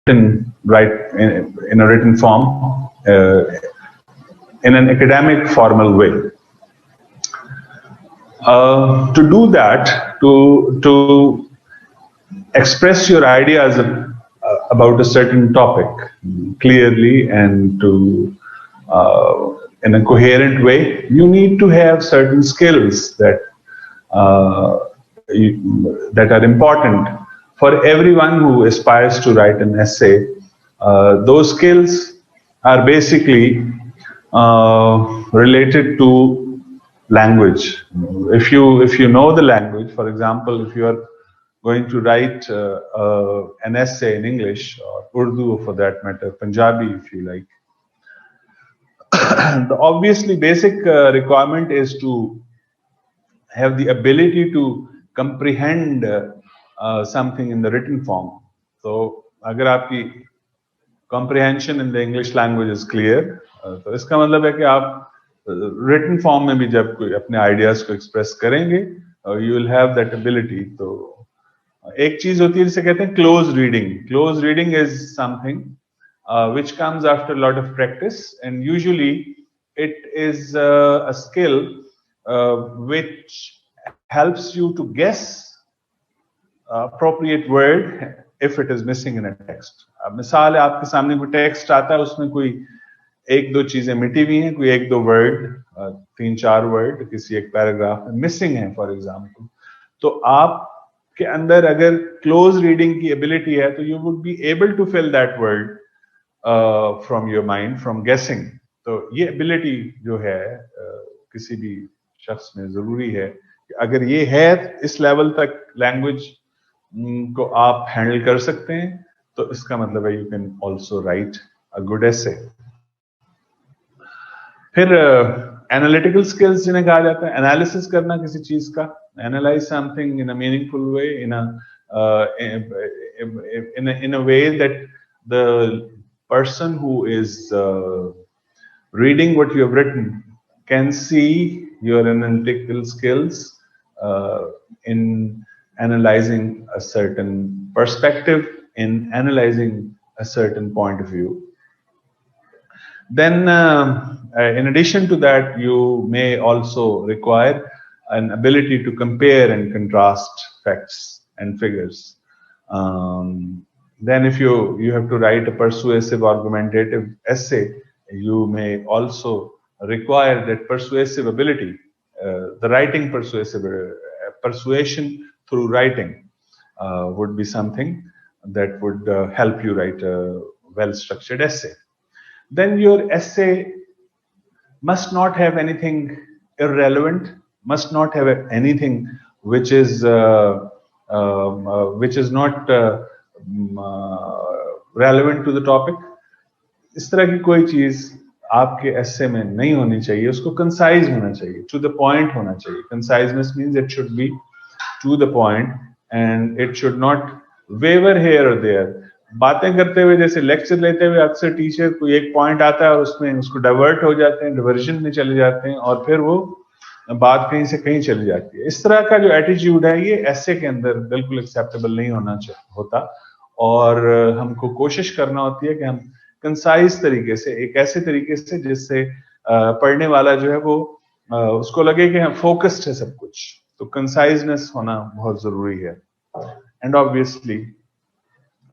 in a written form in an academic formal way. To do that, to express your ideas about a certain topic clearly and in a coherent way, you need to have certain skills that that are important for everyone who aspires to write an essay. Those skills are basically related to language. If you know the language, for example, if you are going to write an essay in English or Urdu, for that matter, Punjabi, if you like, the obviously basic requirement is to have the ability to comprehend something in the written form. So, अगर आपकी comprehension in the English language is clear, तो इसका मतलब है कि आप written form में भी जब कोई अपने ideas को express करेंगे, you will have that ability. तो एक चीज होती है जिसे कहते हैं close reading. Close reading is something which comes after a lot of practice, and usually it is a skill which helps you to guess appropriate word if it is missing in a text. अब मिसाल है, आपके सामने कोई text आता है, उसमें कोई एक दो चीजें मिटी हुई हैं, कोई एक दो वर्ड, 3-4 वर्ड किसी एक पैराग्राफ में मिसिंग है फॉर एग्जांपल, तो आप के अंदर अगर क्लोज रीडिंग की एबिलिटी है तो you would be able to fill that word from your mind, from guessing. तो ये एबिलिटी जो है किसी भी शख्स में जरूरी है कि अगर ये है इस लेवल तक लैंग्वेज को आप हैंडल कर सकते हैं, तो इसका मतलब है you can also write a good essay. फिर एनालिटिकल स्किल्स जिन्हें कहा जाता है, एनालिसिस करना किसी चीज का, analyse something in a meaningful way, in a way that the person who is reading what you have written can see your analytical skills in analyzing a certain perspective, in analyzing a certain point of view. Then, in addition to that, you may also require an ability to compare and contrast facts and figures. Then, if you have to write a persuasive, argumentative essay, you may also require that persuasive ability, the writing persuasion through writing would be something that would help you write a well-structured essay. Then your essay must not have anything irrelevant, must not have anything which is not relevant to the topic. इस तरह की कोई चीज आपके essay में नहीं होनी चाहिए. उसको concise होना चाहिए, to the point होना चाहिए. Conciseness means it should be to the point and it should not waver here or there. बातें करते हुए, जैसे लेक्चर लेते हुए अक्सर टीचर कोई एक पॉइंट आता है और उसमें उसको डाइवर्ट हो जाते हैं, डिवर्जन में चले जाते हैं और फिर वो बात कहीं से कहीं चली जाती है. इस तरह का जो एटीट्यूड है ये ऐसे के अंदर बिल्कुल एक्सेप्टेबल नहीं होता और हमको कोशिश करना होती है कि हम कंसाइज तरीके से, एक ऐसे तरीके से जिससे पढ़ने वाला जो है वो उसको लगे कि हम फोकस्ड है सब कुछ. तो कंसाइजनेस होना बहुत जरूरी है. एंड ऑब्वियसली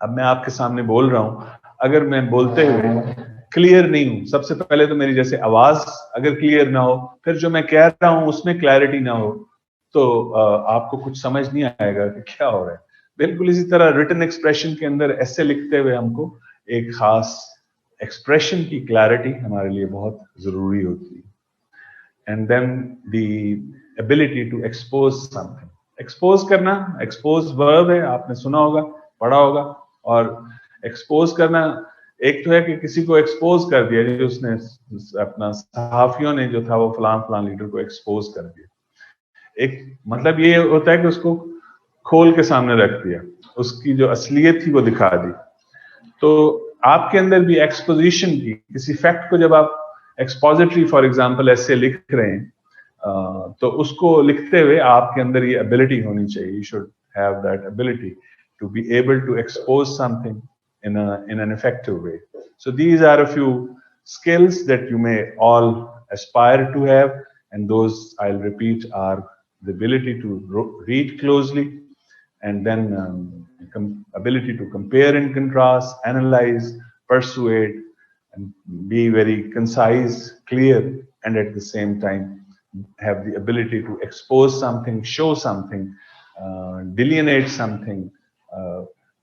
अब मैं आपके सामने बोल रहा हूं, अगर मैं बोलते हुए क्लियर नहीं हूं, सबसे पहले तो मेरी जैसे आवाज अगर क्लियर ना हो, फिर जो मैं कह रहा हूं उसमें क्लैरिटी ना हो, तो आपको कुछ समझ नहीं आएगा कि क्या हो रहा है. बिल्कुल इसी तरह रिटन एक्सप्रेशन के अंदर ऐसे लिखते हुए हमको एक खास एक्सप्रेशन की क्लैरिटी हमारे लिए बहुत जरूरी होती है. And then the ability to expose something. Expose करना, एक्सपोज वर्ब है, आपने सुना होगा, पढ़ा होगा. और एक्सपोज करना एक तो है कि किसी को एक्सपोज कर दिया, जो उसने अपना सहाफियों ने जो था वो फलां लीडर को एक्सपोज कर दिया. एक मतलब ये होता है कि उसको खोल के सामने रख दिया, उसकी जो असलियत थी वो दिखा दी. तो आपके अंदर भी एक्सपोजिशन की, किसी फैक्ट को जब आप एक्सपोजिटरी फॉर एग्जांपल ऐसे लिख रहे हैं, तो उसको लिखते हुए आपके अंदर ये एबिलिटी होनी चाहिए. You should have that ability to be able to expose something in an effective way. So these are a few skills that you may all aspire to have, and those, I'll repeat, are the ability to read closely, and then ability to compare and contrast, analyze, persuade, and be very concise, clear, and at the same time have the ability to expose something, show something, delineate something,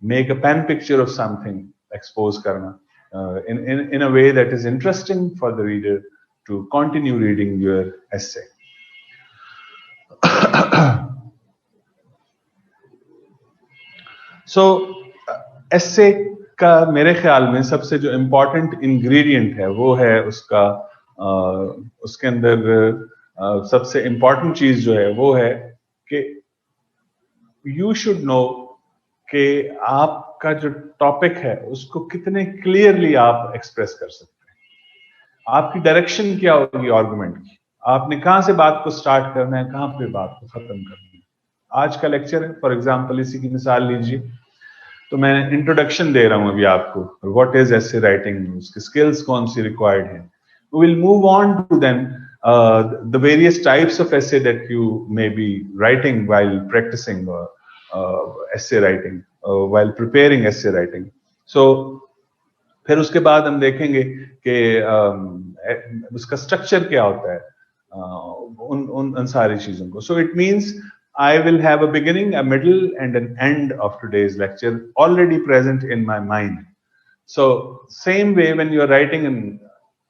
make a pen picture of something, expose karna, in a way that is interesting for the reader to continue reading your essay. So essay का मेरे ख्याल में सबसे जो important ingredient है वो है उसका उसके अंदर सबसे इम्पोर्टेंट चीज जो है वो है कि यू शुड नो कि आपका जो टॉपिक है उसको कितने क्लियरली आप एक्सप्रेस कर सकते हैं, आपकी डायरेक्शन क्या होगी आर्गुमेंट की, आपने कहां से बात को स्टार्ट करना है, कहां पे बात को खत्म करना है. आज का लेक्चर है, फॉर एग्जांपल इसी की मिसाल लीजिए, तो मैं इंट्रोडक्शन दे रहा हूं अभी आपको, व्हाट इज एसे राइटिंग, उसकी स्किल्स कौन सी रिक्वायर्ड हैं. We will move on to then the various types of essay that you may be writing while practising essay writing, while preparing essay writing. So फिर उसके बाद हम देखेंगे कि उसका स्ट्रक्चर क्या होता है उन सारी चीजों को. So it means I will have a beginning, a middle, and an end of today's lecture already present in my mind. So same way when you are writing an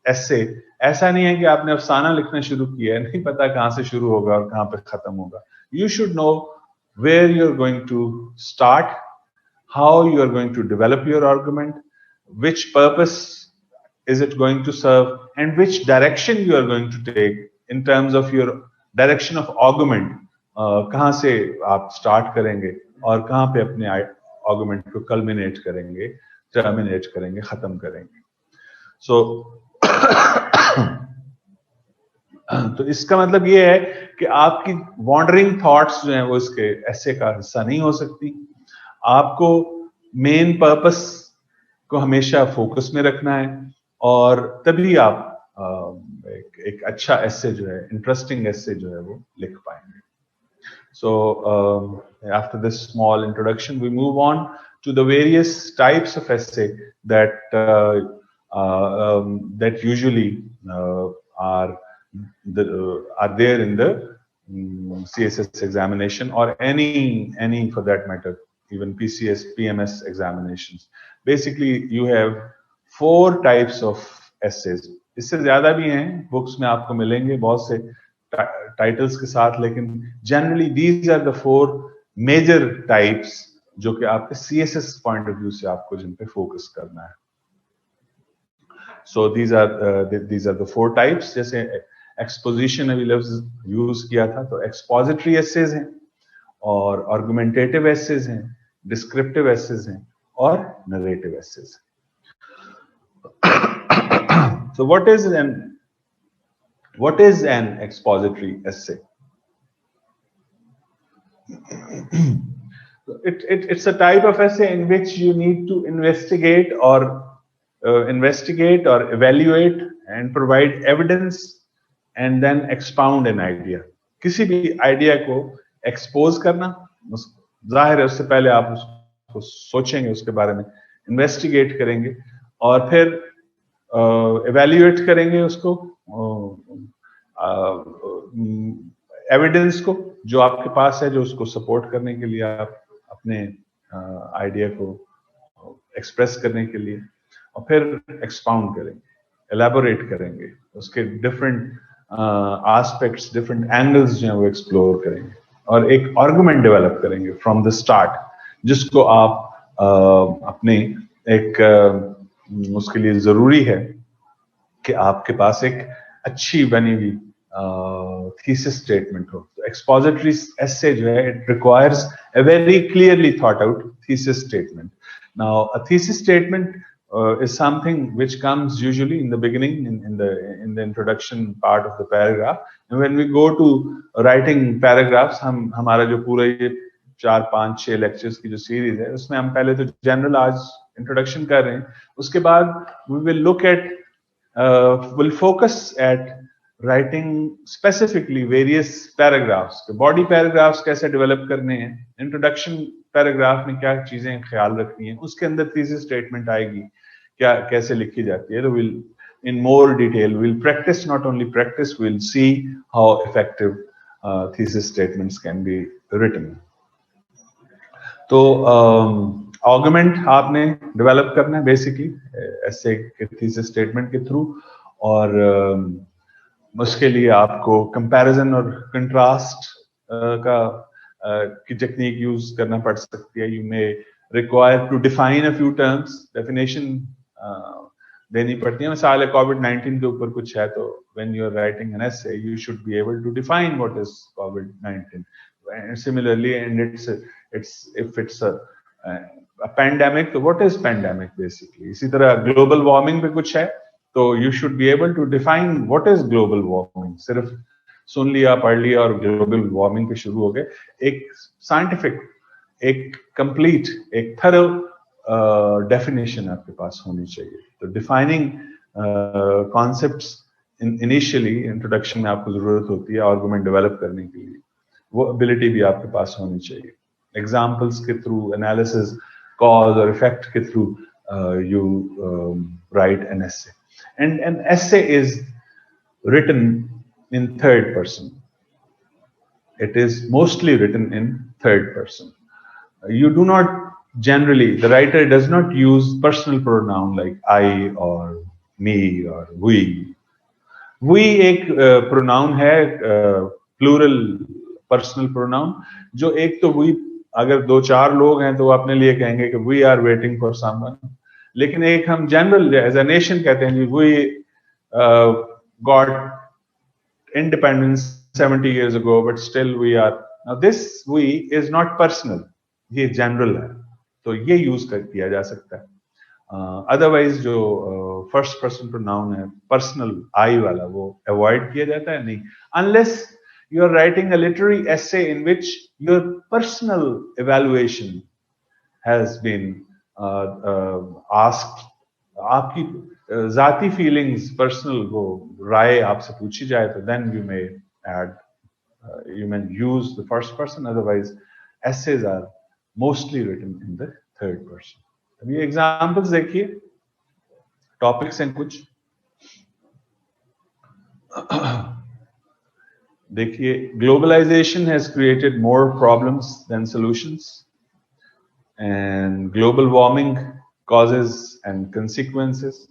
essay, ऐसा नहीं है कि आपने अफसाना लिखना शुरू किया है, नहीं पता कहाँ से शुरू होगा और कहाँ पे खत्म होगा. You should know where you're going to start, how you are going to develop your argument, which purpose is it going to serve, and which direction you are going to take in terms of your direction of argument. कहाँ से आप start करेंगे और कहाँ पे अपने argument को culminate करेंगे, terminate करेंगे, खत्म करेंगे. So तो इसका मतलब ये है कि आपकी वॉन्डरिंग थॉट्स जो हैं वो इसके ऐसे का हिस्सा नहीं हो सकती. आपको मेन पर्पस को हमेशा फोकस में रखना है और तभी आप एक अच्छा ऐसे जो है, इंटरेस्टिंग ऐसे जो है वो लिख पाएंगे. So after this small introduction, we move on to the various types of essay that that usually are there in the CSS examination, or any for that matter, even PCS, PMS examinations. Basically, you have 4 types of essays. इससे ज्यादा भी हैं, books में आपको मिलेंगे बहुत से titles के साथ, लेकिन generally these are the 4 major types जो कि आपके CSS पॉइंट ऑफ व्यू से आपको जिन पे फोकस करना है. So these are the 4 types. जैसे एक्सपोजिशन अभी लफ्ज यूज किया था, तो एक्सपोजिटरी एसेज हैं और आर्गुमेंटेटिव एसेज हैं, डिस्क्रिप्टिव एसेज हैं और narrative essays. So what is an expository essay? It's a type of essay in which you need to investigate or evaluate and provide evidence and then expound an idea. किसी भी idea को expose करना, जाहिर है उससे पहले आप उसको सोचेंगे, उसके बारे में इन्वेस्टिगेट करेंगे और फिर एवेल्युएट करेंगे उसको, एविडेंस को जो आपके पास है, जो उसको सपोर्ट करने के लिए, आप अपने आइडिया को एक्सप्रेस करने के लिए, और फिर एक्सपाउंड करेंगे, एलैबोरेट करेंगे, उसके डिफरेंट एस्पेक्ट्स, डिफरेंट एंगल्स जो हैं वो एक्सप्लोर करेंगे और एक आर्गुमेंट डेवलप करेंगे फ्रॉम द स्टार्ट, जिसको आप अपने एक उसके लिए जरूरी है कि आपके पास एक अच्छी बनी हुई थीसिस स्टेटमेंट हो. तो एक्सपोजिटरी एसे जो है, it requires a very clearly thought out thesis statement. Now, a thesis statement is something which comes usually in the beginning, in the introduction part of the paragraph. And when we go to writing paragraphs, हमारा जो पूरा ये 4, 5, 6 lectures की जो series है, उसमें हम पहले तो जनरल आज इंट्रोडक्शन कर रहे हैं, उसके बाद we will look at will focus at writing specifically various paragraphs. Body paragraphs कैसे डेवलप करने हैं, इंट्रोडक्शन पैराग्राफ में क्या चीजें ख्याल रखनी है, उसके अंदर थीसिस स्टेटमेंट आएगी, क्या कैसे लिखी जाती है. तो we'll in more detail we'll practice, not only practice, we'll see how effective thesis statements can be written. तो आर्गुमेंट आपने डेवलप करना है बेसिकली ऐसे के थीसिस स्टेटमेंट के थ्रू, और उसके लिए आपको कंपैरिजन और कंट्रास्ट की टेक्निक यूज करना पड़ सकती है. You may require to define a few terms, definition देनी पड़ती है. मिसाल है कोविड-19 के ऊपर कुछ है, तो when you are writing an essay you should be able to define what is कोविड-19. Similarly and if it's a pandemic, तो what is pandemic basically. इसी तरह ग्लोबल वार्मिंग पे कुछ है, तो you should be able to define what is global warming. सिर्फ सुन लिया, पढ़ लिया और ग्लोबल वार्मिंग पे शुरू हो गए. एक साइंटिफिक, एक कंप्लीट, एक थरो डेफिनेशन आपके पास होनी चाहिए. तो डिफाइनिंग कॉन्सेप्ट्स इनिशियली इंट्रोडक्शन में आपको जरूरत होती है आर्गुमेंट डेवलप करने के लिए, वो एबिलिटी भी आपके पास होनी चाहिए. एग्जाम्पल्स के थ्रू, एनालिसिस, कॉज और इफेक्ट के through you write an essay. And an essay is written in third person. It is mostly written in third person. You do not generally, the writer does not use personal pronoun like I or me or we. We एक pronoun है, plural personal pronoun, जो एक तो we अगर दो चार लोग हैं तो वो अपने लिए कहेंगे कि we are waiting for someone. लेकिन एक हम जनरल एज अ नेशन कहते हैं we got independence 70 years ago but still we are. Now this we is not personal, ये जनरल है, तो ये यूज किया जा सकता है. अदरवाइज जो फर्स्ट पर्सन प्रोनाउन है पर्सनल आई वाला, वो अवॉइड किया जाता है. नहीं, unless you are writing a literary essay in which your personal evaluation has been asked. आपकी जाती feelings, personal वो राय आपसे पूछी जाए, तो then you may add, you may use the first person. Otherwise, essays are mostly written in the third person. अभी examples देखिए, topics हैं कुछ. देखिए, globalization has created more problems than solutions, and global warming causes and consequences.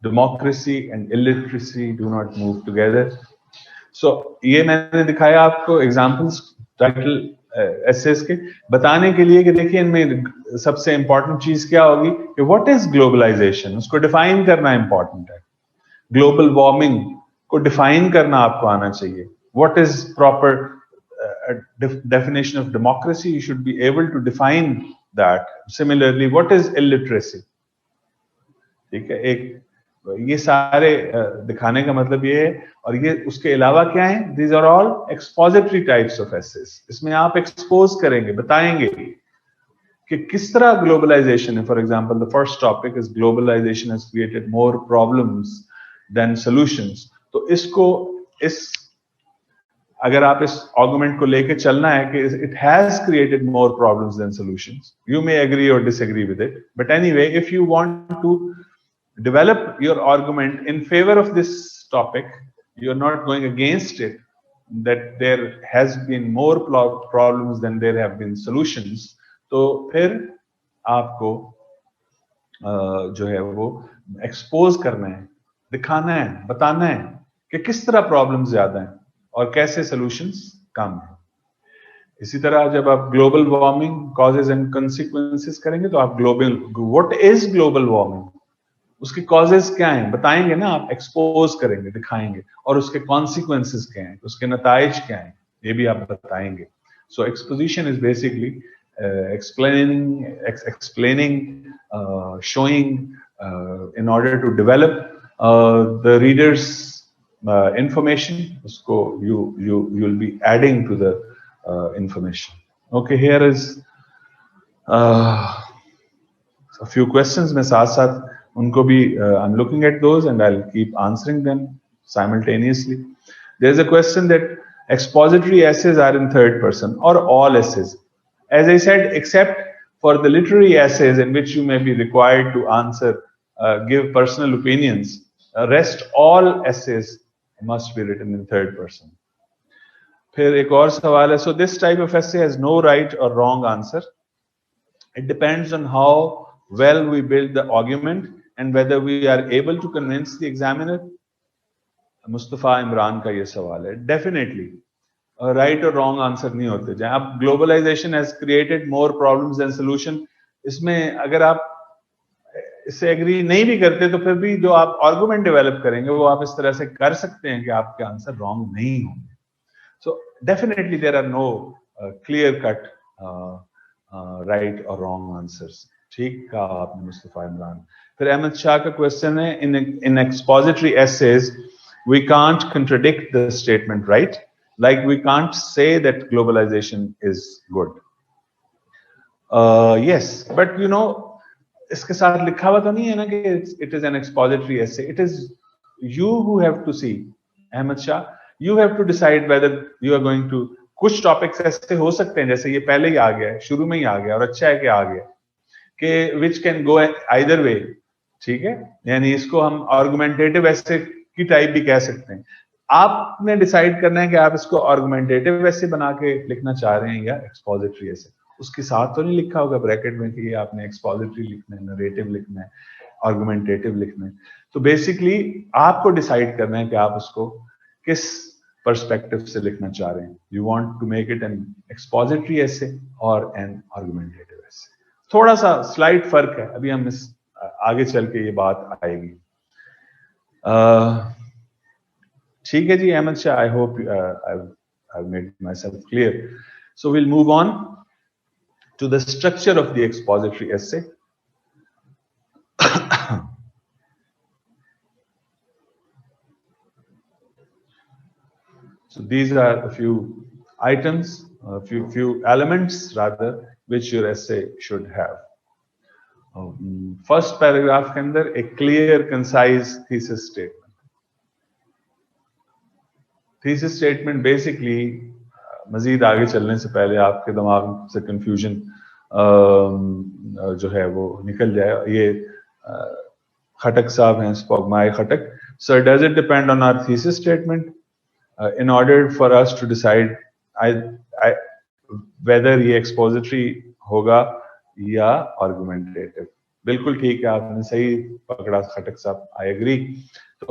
Democracy and illiteracy do not move together. So ये मैंने दिखाया आपको examples title essays के, बताने के लिए कि देखिए इनमें सबसे important चीज क्या होगी कि what is globalization, उसको define करना important है. Global warming को define करना आपको आना चाहिए. What is proper definition of democracy? You should be able to define that. Similarly, what is illiteracy? ठीक है, एक ये सारे दिखाने का मतलब ये है. और ये उसके अलावा क्या है? These are all expository types of essays. इसमें आप expose करेंगे, बताएंगे कि किस तरह globalization है. For example, the first topic is globalization has created more problems than solutions. तो इसको अगर आप इस आर्गुमेंट को लेके चलना है कि it has created more problems than solutions, you may agree or disagree with it, but anyway, if you want to develop your argument in favor of this topic, you're not going against it, that there has been more problems than there have been solutions, तो फिर आपको जो है वो expose करना है, दिखाना है, बताना है कि किस तरह प्रॉब्लम ज्यादा हैं और कैसे सॉल्यूशंस कम हैं. इसी तरह जब आप global warming causes and consequences करेंगे, तो आप global what is global warming, उसके कॉजेज क्या हैं बताएंगे ना, आप एक्सपोज करेंगे, दिखाएंगे, और उसके कॉन्सिक्वेंसेस क्या हैं, उसके नताइज क्या हैं, ये भी आप बताएंगे. So exposition is basically explaining, showing in order to develop the reader's information. Usko you'll be adding to the information. Okay, here is a few questions मैं साथ साथ उनको भी I'm looking at those and I'll keep answering them simultaneously. There's a question that expository essays are in third person or all essays. As I said, except for the literary essays in which you may be required to answer, give personal opinions, rest all essays must be written in third person. फिर एक और सवाल है, so this type of essay has no right or wrong answer. It depends on how well we build the argument and whether we are able to convince the examiner. Mustafa Imran का ये सवाल है. Definitely, right or wrong answer नहीं होते. जहाँ आप globalization has created more problems than solution, इसमें अगर आप इससे एग्री नहीं भी करते तो फिर भी जो आप आर्गुमेंट डेवलप करेंगे वो आप इस तरह से कर सकते हैं कि आपके आंसर रॉन्ग नहीं होंगे. So definitely there are no clear cut right or wrong answers. ठीक कहा आपने मुस्तफा इमरान. फिर अहमद शाह का क्वेश्चन है, in expository essays we can't contradict the statement, right? Like we can't say that globalization is good. Yes, but you know इसके साथ लिखा हुआ तो नहीं है ना कि it is an expository essay. It is you who have to see. Ahmad Shah, you have to decide whether you are going to. कुछ टॉपिक्स ऐसे हो सकते हैं जैसे ये पहले ही आ गया है, शुरू में ही आ गया और अच्छा है कि आ गया कि which can go either way. ठीक है, यानी इसको हम आर्गुमेंटेटिव ऐसे की टाइप भी कह सकते हैं. आपने डिसाइड करना है कि आप इसको आर्गुमेंटेटिव ऐसे बना के लिखना चाह रहे हैं या एक्सपोजिटरी ऐसे. उसके साथ तो नहीं लिखा होगा ब्रैकेट में कि आपने एक्सपोजिटरी लिखना है, नरेटिव लिखना है, आर्गुमेंटेटिव लिखना है. तो बेसिकली आपको डिसाइड करना है कि आप उसको किस पर्सपेक्टिव से लिखना चाह रहे हैं. You want to make it an expository essay और एन आर्गुमेंटेटिव ऐसे. थोड़ा सा स्लाइड फर्क है, अभी हम इस आगे चल के ये बात आएगी. ठीक है जी Ahmad Shah, I hope I made myself clear. So will move on to the structure of the expository essay. So these are a few items, a few elements rather, which your essay should have. First paragraph के अंदर a clear, concise thesis statement. Thesis statement basically मजीद आगे चलने से पहले आपके दिमाग से confusion जो है वो निकल जाए. ये खटक साहब हैं, Spogmai Khattak. Sir, does it depend on our thesis statement in order for us to decide whether ये एक्सपोजिटरी होगा या आर्गुमेंटेटिव? बिल्कुल ठीक है, आपने सही पकड़ा खटक साहब, आई एग्री. तो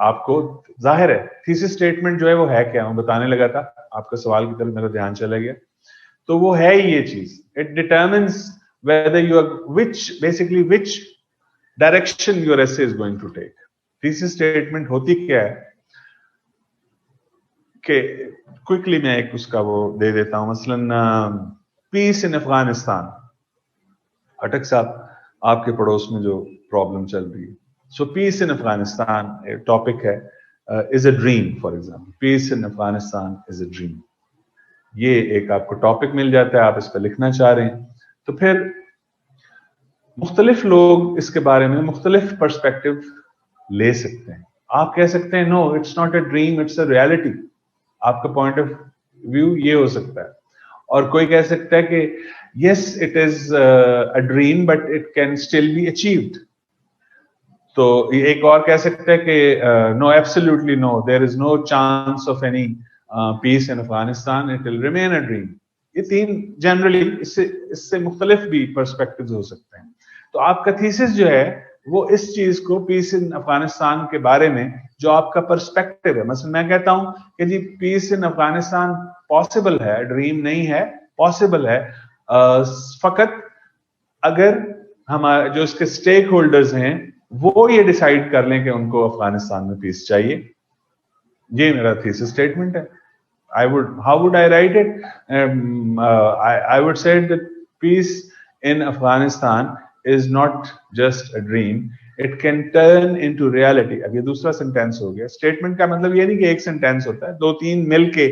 आपको जाहिर है थीसिस स्टेटमेंट जो है वो है क्या, मैं बताने लगा था, आपका सवाल की तरफ मेरा ध्यान चला गया. तो वो है ये चीज, it determines whether you are which direction your essay is going to take. Thesis statement होती क्या है कि क्विकली मैं एक उसका वो दे देता हूं. मसलन पीस इन अफगानिस्तान. अटक साहब, आपके पड़ोस में जो प्रॉब्लम चल रही है, so peace in Afghanistan topic है, is a dream for example. Peace in Afghanistan is a dream. ये एक आपको टॉपिक मिल जाता है, आप इस पर लिखना चाह रहे हैं, तो फिर मुख्तलिफ लोग इसके बारे में मुख्तलिफ पर्सपेक्टिव ले सकते हैं. आप कह सकते हैं no it's not a dream, it's a reality. आपका पॉइंट ऑफ व्यू ये हो सकता है. और कोई कह सकता है कि yes it is a dream but it can still be achieved. तो एक और कह सकते हैं कि no absolutely no, there is no chance of any peace in Afghanistan, it will remain a dream. ये तीन जनरली इससे मुख्तलिफ भी पर्सपेक्टिव्स हो सकते हैं. तो आपका थीसिस जो है वो इस चीज को पीस इन अफगानिस्तान के बारे में जो आपका पर्सपेक्टिव है, मतलब मैं कहता हूं कि जी पीस इन अफगानिस्तान पॉसिबल है, ड्रीम नहीं है, पॉसिबल है. फकत अगर हमारे जो इसके स्टेक होल्डर्स हैं वो ये डिसाइड कर लें कि उनको अफगानिस्तान में पीस चाहिए. ये मेरा थीसिस स्टेटमेंट है. how would I write it? I would say that peace in Afghanistan is not just a dream, it can turn into reality. अब ये दूसरा सेंटेंस हो गया. स्टेटमेंट का मतलब ये नहीं कि एक सेंटेंस होता है, दो तीन मिल के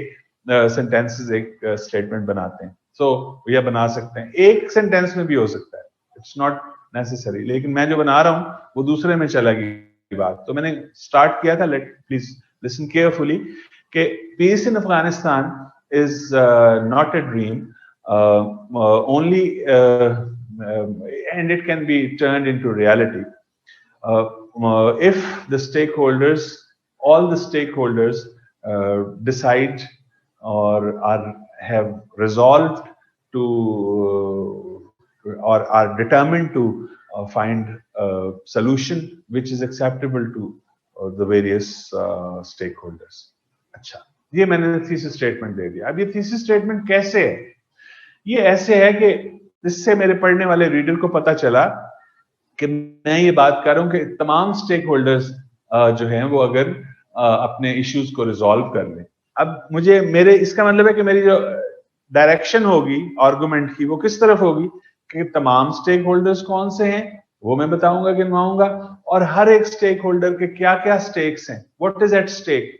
सेंटेंसेस एक स्टेटमेंट बनाते हैं. सो ये बना सकते हैं, एक सेंटेंस में भी हो सकता है, इट्स नॉट नेसेसरी, लेकिन मैं जो बना रहा हूं वो दूसरे में चला गई बात। तो मैंने स्टार्ट किया था, लेट प्लीज लिसन केयरफुली, कि peace in Afghanistan is not a dream only and it can be turned into reality if the stakeholders, all the stakeholders decide or have resolved to or are determined to find a solution which is acceptable to the various stakeholders. अच्छा, ये मैंने thesis statement दे दिया। अब ये thesis statement कैसे है? ये ऐसे है कि इससे मेरे पढ़ने वाले रीडर को पता चला कि मैं ये बात कर रहा हूं कि तमाम स्टेक होल्डर्स जो हैं वो अगर अपने इश्यूज को रिजॉल्व कर लें। अब मुझे मेरे इसका मतलब है कि मेरी जो डायरेक्शन होगी आर्गुमेंट की वो किस तरफ होगी कि तमाम स्टेक होल्डर्स कौन से हैं वो मैं बताऊंगा, गिनवाऊंगा, और हर एक स्टेक होल्डर के क्या क्या स्टेक्स हैं, व्हाट इज एट स्टेक,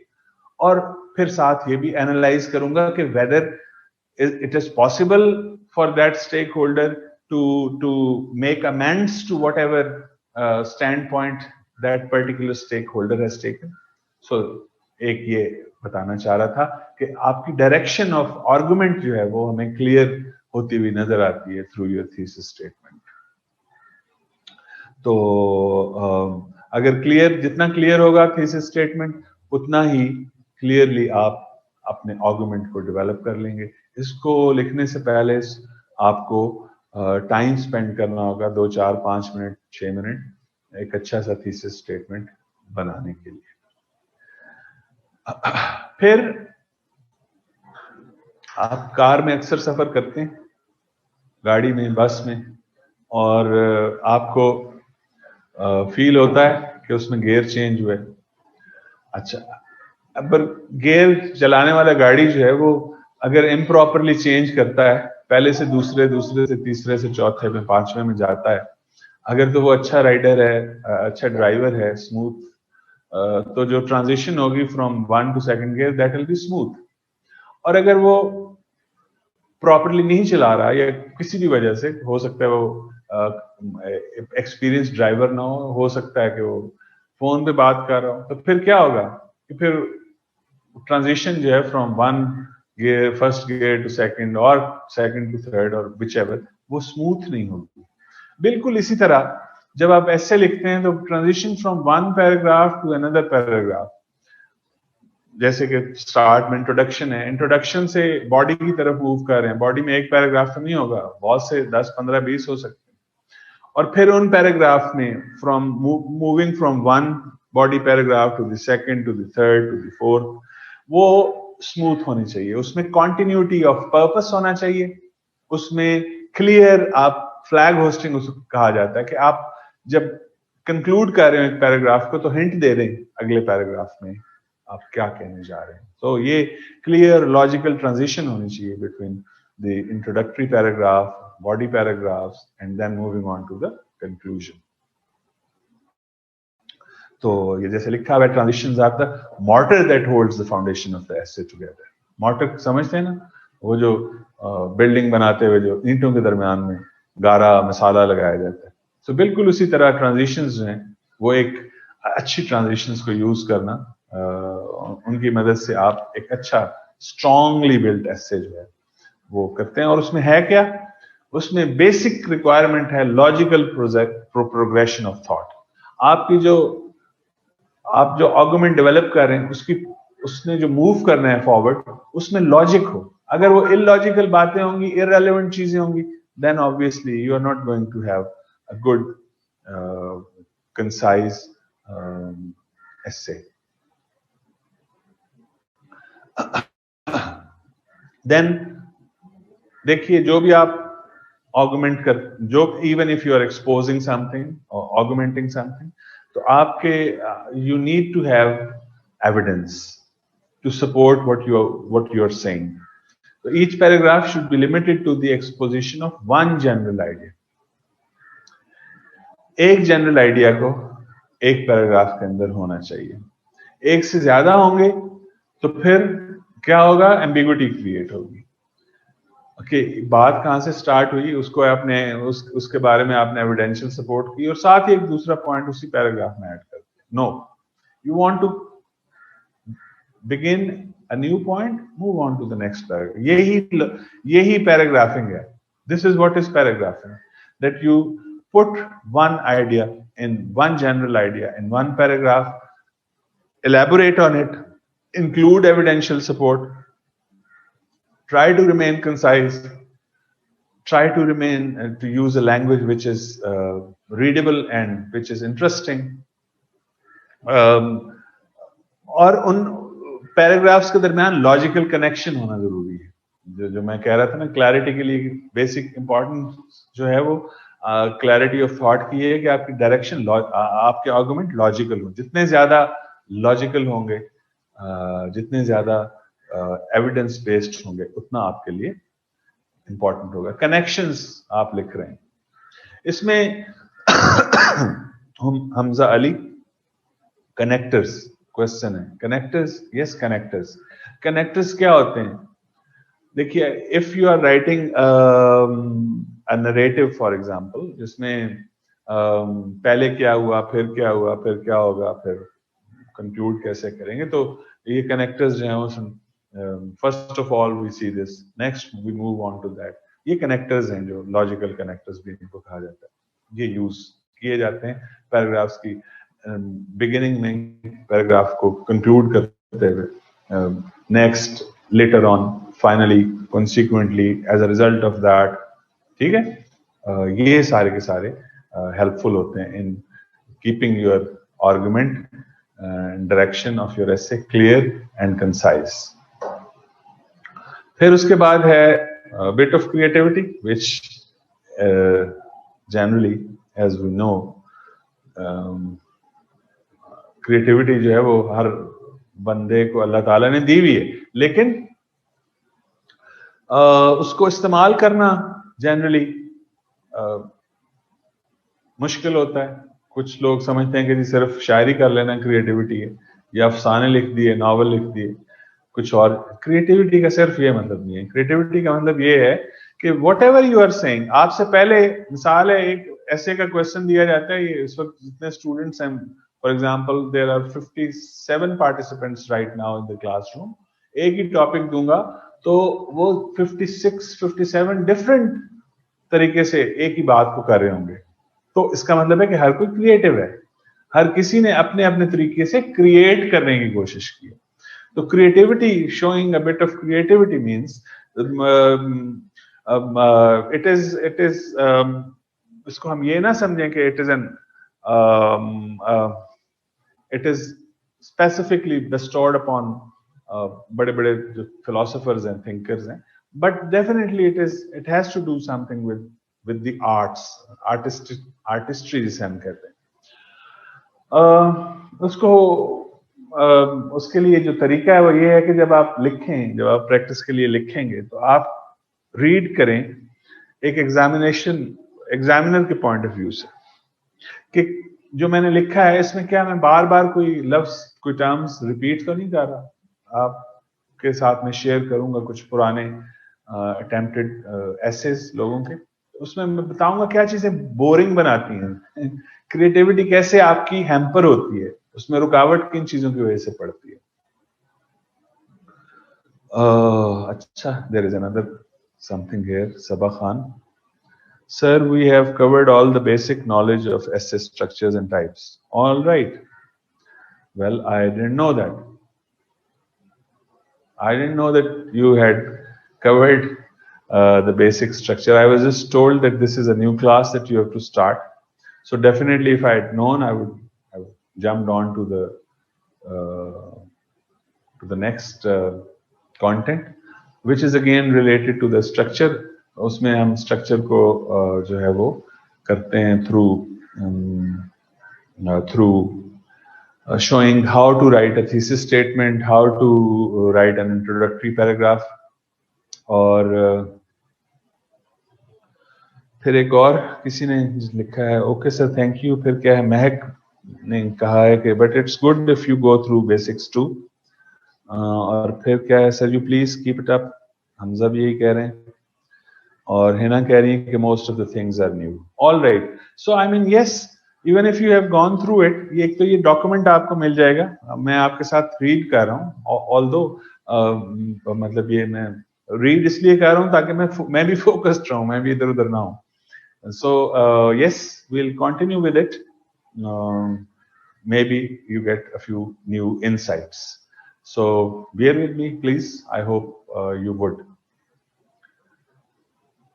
और फिर साथ ये भी एनालाइज करूंगा कि weather it is possible for that stakeholder to make amends to whatever standpoint that particular stakeholder has taken. So एक ये बताना चाह रहा था कि आपकी डायरेक्शन ऑफ आर्गुमेंट जो है वो हमें क्लियर होती हुई नजर आती है थ्रू योर थीसिस स्टेटमेंट। तो अगर क्लियर, जितना क्लियर होगा थीसिस स्टेटमेंट, उतना ही क्लियरली आप अपने आर्गुमेंट को डेवलप कर लेंगे। इसको लिखने से पहले आपको टाइम स्पेंड करना होगा 2, 4, 5 मिनट, 6 मिनट एक अच्छा सा थीसिस स्टेटमेंट बनाने के लिए। फिर आप कार में अक्सर सफर करते हैं, गाड़ी में, बस में, और आपको फील होता है कि उसमें गियर चेंज हुए। अच्छा, अब गियर चलाने वाला गाड़ी जो है वो अगर इम्प्रॉपरली चेंज करता है, पहले से दूसरे, दूसरे से तीसरे से चौथे में, पांचवें में जाता है, अगर तो वो अच्छा राइडर है, अच्छा ड्राइवर है, स्मूथ, तो जो ट्रांजिशन होगी from 1 to 2nd gear that will be smooth. और अगर वो प्रॉपरली नहीं चला रहा या किसी भी वजह से, हो सकता है वो एक्सपीरियंस ड्राइवर ना हो सकता है कि वो फोन पे बात कर रहा हो, तो फिर क्या होगा कि फिर ट्रांजिशन जो है from 1 gear, first gear to second, और सेकंड टू थर्ड, और व्हिचएवर, वो स्मूथ नहीं होगी। बिल्कुल इसी तरह जब आप ऐसे लिखते हैं तो transition from one paragraph to another paragraph, जैसे कि स्टार्ट में इंट्रोडक्शन है, इंट्रोडक्शन से बॉडी की तरफ मूव कर रहे हैं, बॉडी में एक पैराग्राफ तो नहीं होगा, बहुत से 10, 15, 20 हो सकते हैं, और फिर उन पैराग्राफ में from moving from one body paragraph to the second, to the third, to the fourth, वो स्मूथ होनी चाहिए, उसमें कॉन्टिन्यूटी ऑफ पर्पस होना चाहिए, उसमें क्लियर, आप फ्लैग होस्टिंग उसको कहा जाता है कि आप जब कंक्लूड कर रहे हो एक पैराग्राफ को तो हिंट दे दें अगले पैराग्राफ में आप क्या कहने जा रहे हैं। तो ये क्लियर लॉजिकल ट्रांजिशन होनी चाहिए between the introductory paragraph, body paragraphs, and then moving on to the conclusion. तो ये जैसे लिखा हुआ है, transitions are the mortar that holds the foundation of the essay together. Mortar समझते हैं ना, वो जो बिल्डिंग बनाते हुए जो ईंटों के दरमियान में गारा मसाला लगाया जाता है, तो बिल्कुल उसी तरह ट्रांजिशंस जो हैं वो एक अच्छी ट्रांजिशंस को यूज करना, उनकी मदद से आप एक अच्छा स्ट्रांगली बिल्ट एसे जो है वो करते हैं। और उसमें है क्या, उसमें बेसिक रिक्वायरमेंट है लॉजिकल प्रोग्रेशन ऑफ थॉट। आपकी जो आप जो आर्गुमेंट डेवलप कर रहे हैं उसने जो मूव करना है फॉरवर्ड, उसमें लॉजिक हो। अगर वो इलॉजिकल बातें होंगी, इररिलेवेंट चीजें होंगी, then obviously you are not going to have a good concise essay. Then देखिए, जो भी आप आर्गुमेंट कर, जो even if you are exposing something और आर्गुमेंटिंग समथिंग, तो आपके you need to have evidence to support what you are saying. So each paragraph should be limited to the exposition of one general idea. एक general idea को एक paragraph के अंदर होना चाहिए। एक से ज्यादा होंगे तो फिर क्या होगा, एम्बिगुइटी क्रिएट होगी। کہ بات کہاں سے سٹارٹ ہوئی, اس کو آپ نے اس کے بارے میں آپ نے ایویڈینشیل سپورٹ کی, اور ساتھ ہی ایک دوسرا پوائنٹ اسی پیراگراف میں ایڈ کر دیا. No, you want to begin a new point, move on to the next paragraph. Yehi paragraphing hai. This is what is paragraphing, that you put one idea in one general idea in one paragraph, elaborate on it, include evidential support, try to remain concise, try to remain to use a language which is readable and which is interesting. اور ان paragraphs کے درمیان logical connection ہونا ضروری ہے. جو میں کہہ رہا تھا نا, کلیئرٹی کے لیے بیسک امپورٹنٹ جو ہے وہ کلیئرٹی آف تھاٹ کی ہے کہ آپ کی ڈائریکشن, آپ کے آرگومنٹ لاجیکل ہوں. جتنے زیادہ لاجیکل ہوں گے, جتنے زیادہ ایویڈنس بیسڈ ہوں گے, اتنا آپ کے لیے امپورٹنٹ ہوگا. کنیکشنز آپ لکھ رہے ہیں, اس میں حمزہ علی کنیکٹرز کوشچن ہے. Connectors, yes connectors. کنیکٹرز کیا ہوتے ہیں؟ دیکھیے, if you are writing a narrative for example, جس میں پہلے کیا ہوا, پھر کیا ہوا, پھر کیا ہوگا, پھر کنکلوڈ کیسے کریں گے, تو یہ کنیکٹرز جو ہیں, first of all we see this, next we move on to that. یہ کنیکٹرز ہیں جو لاجیکل کنیکٹرز بھی ان کو کہا جاتا ہے. یہ یوز کیے جاتے ہیں پیراگرافس کی بگننگ میں, پیراگراف کو کنکلوڈ کرتے ہوئے, next, later on, finally, consequently, as a result of that. ٹھیک ہے, یہ سارے کے سارے ہیلپ فل ہوتے ہیں in keeping your argument, direction of your ایسے کلیئر اینڈ کنسائز. پھر اس کے بعد ہے bit of creativity, which generally, as we know, creativity جو ہے وہ ہر بندے کو اللہ تعالیٰ نے دی ہوئی ہے, لیکن اس کو استعمال کرنا جنرلی مشکل ہوتا ہے. کچھ لوگ سمجھتے ہیں کہ جی صرف شاعری کر لینا کریٹیوٹی ہے, یا افسانے لکھ دیے, ناول لکھ دیے, کچھ اور. کریٹیوٹی کا صرف یہ مطلب نہیں ہے. کریٹیوٹی کا مطلب یہ ہے کہ whatever you are saying, آپ سے پہلے مثال ہے, ایک ایسے کا کوشچن دیا جاتا ہے. یہ اس وقت جتنے اسٹوڈنٹس ہیں, for example, there are 57 participants right now in the classroom. ایک ہی ٹاپک دوں گا تو وہ 56-57 ڈفرینٹ طریقے سے ایک ہی بات کو کر رہے ہوں گے. تو اس کا مطلب ہے کہ ہر کوئی کریٹو ہے, ہر کسی نے اپنے اپنے طریقے سے کریٹ کرنے کی کوشش کی. تو creativity, showing a bit of creativity means it is اس کو ہم یہ نہ سمجھیں کہ it is specifically bestowed upon بڑے بڑے جو philosophers and thinkers ہیں, but definitely it has to do something with the arts, artistry جسے ہم کہتے ہیں. اس کو اس کے لیے جو طریقہ ہے وہ یہ ہے کہ جب آپ لکھیں, جب آپ پریکٹس کے لیے لکھیں گے تو آپ ریڈ کریں ایک ایگزامینر کے پوائنٹ آف ویو سے, کہ جو میں نے لکھا ہے اس میں کیا میں بار بار کوئی لفظ, کوئی ٹرمز ریپیٹ تو نہیں کر رہا. آپ کے ساتھ میں شیئر کروں گا کچھ پرانے اٹیمپٹڈ ایسیز لوگوں کے, اس میں میں بتاؤں گا کیا چیزیں بورنگ بناتی ہیں, کریٹیوٹی کیسے آپ کی ہیمپر ہوتی ہے, اس میں رکاوٹ کن چیزوں کی وجہ سے پڑتی ہے. اچھا, there is another something here. Sabah Khan, sir, we have covered all the basic knowledge of essay structures and types. All right. Well, I didn't know that. I didn't know that you had covered the basic structure. I was just told that this is a new class that you have to start. So definitely, if I had known, I would have jumped on to the next content, which is again related to the structure. اس میں ہم structure کو جو ہے وہ کرتے ہیں through showing how to write a thesis statement, how to write an introductory paragraph. اور پھر ایک اور کسی نے لکھا ہے, اوکے سر تھینک یو. پھر کیا ہے, مہک نے کہا ہے کہ but it's good if you go through basics too. اور پھر کیا ہے, sir you please keep it up. Hamza بھی یہی کہہ رہے ہیں. और हिना कह रही है कि most of the things are new. All right. So I mean yes, even if you have gone through it, ये एक तो ये document आपको मिल जाएगा. मैं आपके साथ read कर रहा हूँ. Although मतलब ये मैं read इसलिए कर रहा हूँ ताकि मैं भी focused रहूँ, मैं भी इधर उधर ना हूँ. So yes, we'll continue with it. Maybe you get a few new insights. So bear with me, please. I hope you would.